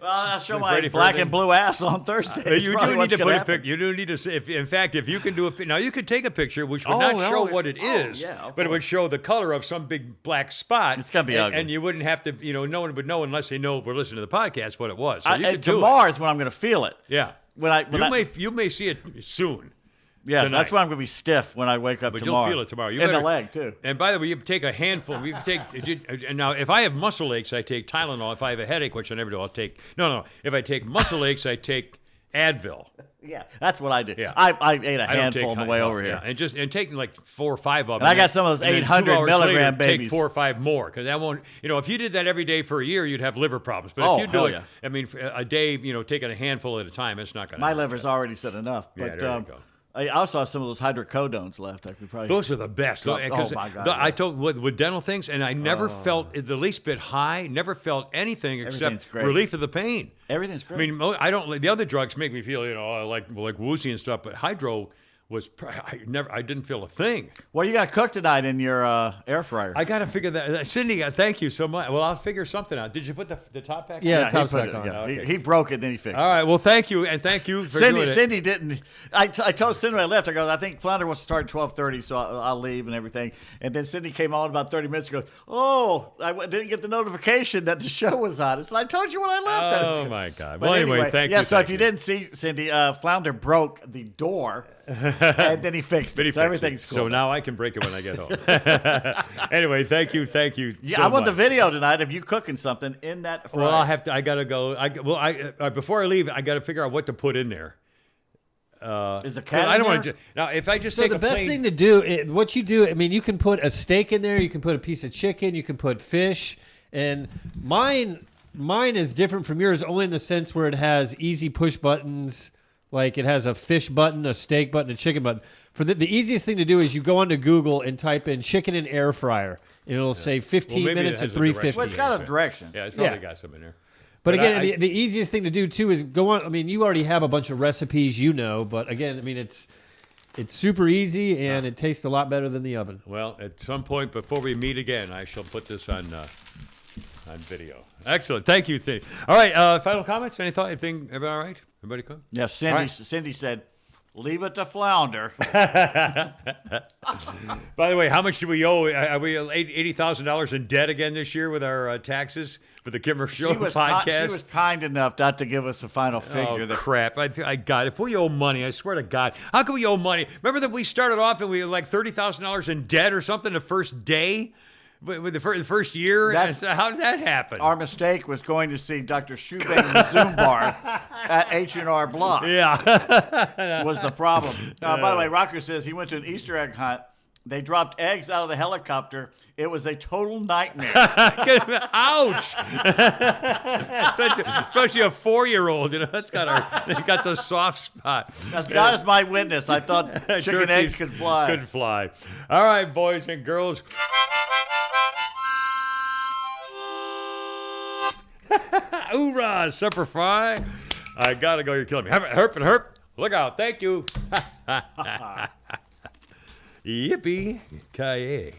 Well, I'll show my black and blue ass on Thursday. You do need to put a picture. You do need to see. In fact, if you can do now you could take a picture, which would not show what it is, but it would show the color of some big black spot. It's gonna be ugly, and you wouldn't have to. No one would know unless they know we're listening to the podcast what it was. So you could do tomorrow is when I'm going to feel it. Yeah, you may see it soon. Yeah, tonight. That's why I'm going to be stiff when I wake up tomorrow. But you'll feel it tomorrow. In the leg, too. And by the way, you take a handful. And now, if I have muscle aches, I take Tylenol. If I have a headache, which I never do, I'll take... No. If I take muscle aches, I take Advil. Yeah, that's what I do. Yeah. I ate a handful on the way over here. And taking like 4 or 5 of them. And I got some of those 800 milligram babies. Take 4 or 5 more, because that won't... if you did that every day for a year, you'd have liver problems. But if you do it, I mean, a day, taking a handful at a time, it's not going to... My liver's already said enough. But, yeah, there you go. I also have some of those hydrocodones left. I could probably. Those are the best. Oh my God! I told with dental things, and I never felt the least bit high. Never felt anything except relief of the pain. Everything's great. I mean, I don't. The other drugs make me feel, like woozy and stuff. But hydro was I didn't feel a thing. What are you gonna cook tonight in your air fryer? I got to figure that. Cindy, thank you so much. Well, I'll figure something out. Did you put the top back? Yeah, on? the top's back on. Yeah. Okay. He broke it, then he fixed it. All right. Well, thank you, and thank you for doing it. Cindy didn't. I told Cindy when I left. I go, I think Flounder wants to start at 12:30, so I'll leave and everything. And then Cindy came on about 30 minutes ago. Oh, I didn't get the notification that the show was on. It's like, I told you when I left. Oh my God. But well, anyway, thank you. Yeah. So if you didn't see Cindy, Flounder broke the door and then he fixed But he it. So fixed everything's it. cool. So now I can break it when I get home. Anyway, thank you. Yeah, so I want the much. video tonight of you cooking something in that fryer. Well, I gotta go. Before I leave, I gotta figure out what to put in there. Is the cat I don't in want there? to. Now, if I just So take the a best plain, thing to do, what you do, I mean, you can put a steak in there, you can put a piece of chicken, you can put fish, and mine is different from yours only in the sense where it has easy push buttons, like it has a fish button, a steak button, a chicken button. For the easiest thing to do is you go onto Google and type in chicken and air fryer, and it'll say 15 maybe it minutes at has a direction. 350. Well, it's got a direction. yeah, it's probably Yeah. got some in there. But again, I- the easiest thing to do too is go on. I mean, you already have a bunch of recipes, but again, I mean, it's super easy and it tastes a lot better than the oven. Well, at some point before we meet again, I shall put this on video. Excellent. Thank you. All right. Final comments? Any thought? Everybody all right? Everybody cool? Yeah, Cindy said, leave it to flounder. By the way, how much do we owe? Are we $80,000 in debt again this year with our taxes for the Kimmer Show podcast? She was kind enough not to give us a final figure. Oh, crap. I got it. If we owe money, I swear to God. How can we owe money? Remember that we started off and we were like $30,000 in debt or something the first day? With the first year? How did that happen? Our mistake was going to see Dr. Shoebang in the Zoom bar at H&R Block. Yeah. Was the problem. By the way, Rocker says he went to an Easter egg hunt. They dropped eggs out of the helicopter. It was a total nightmare. Ouch! Especially a 4-year-old, that's got the soft spot. As God is my witness, I thought chicken Turkeys eggs could fly. Could fly. All right, boys and girls. Hoorah, Semper Fi. I gotta go. You're killing me. Herp and herp. Look out. Thank you. Yippee. Ki-yay.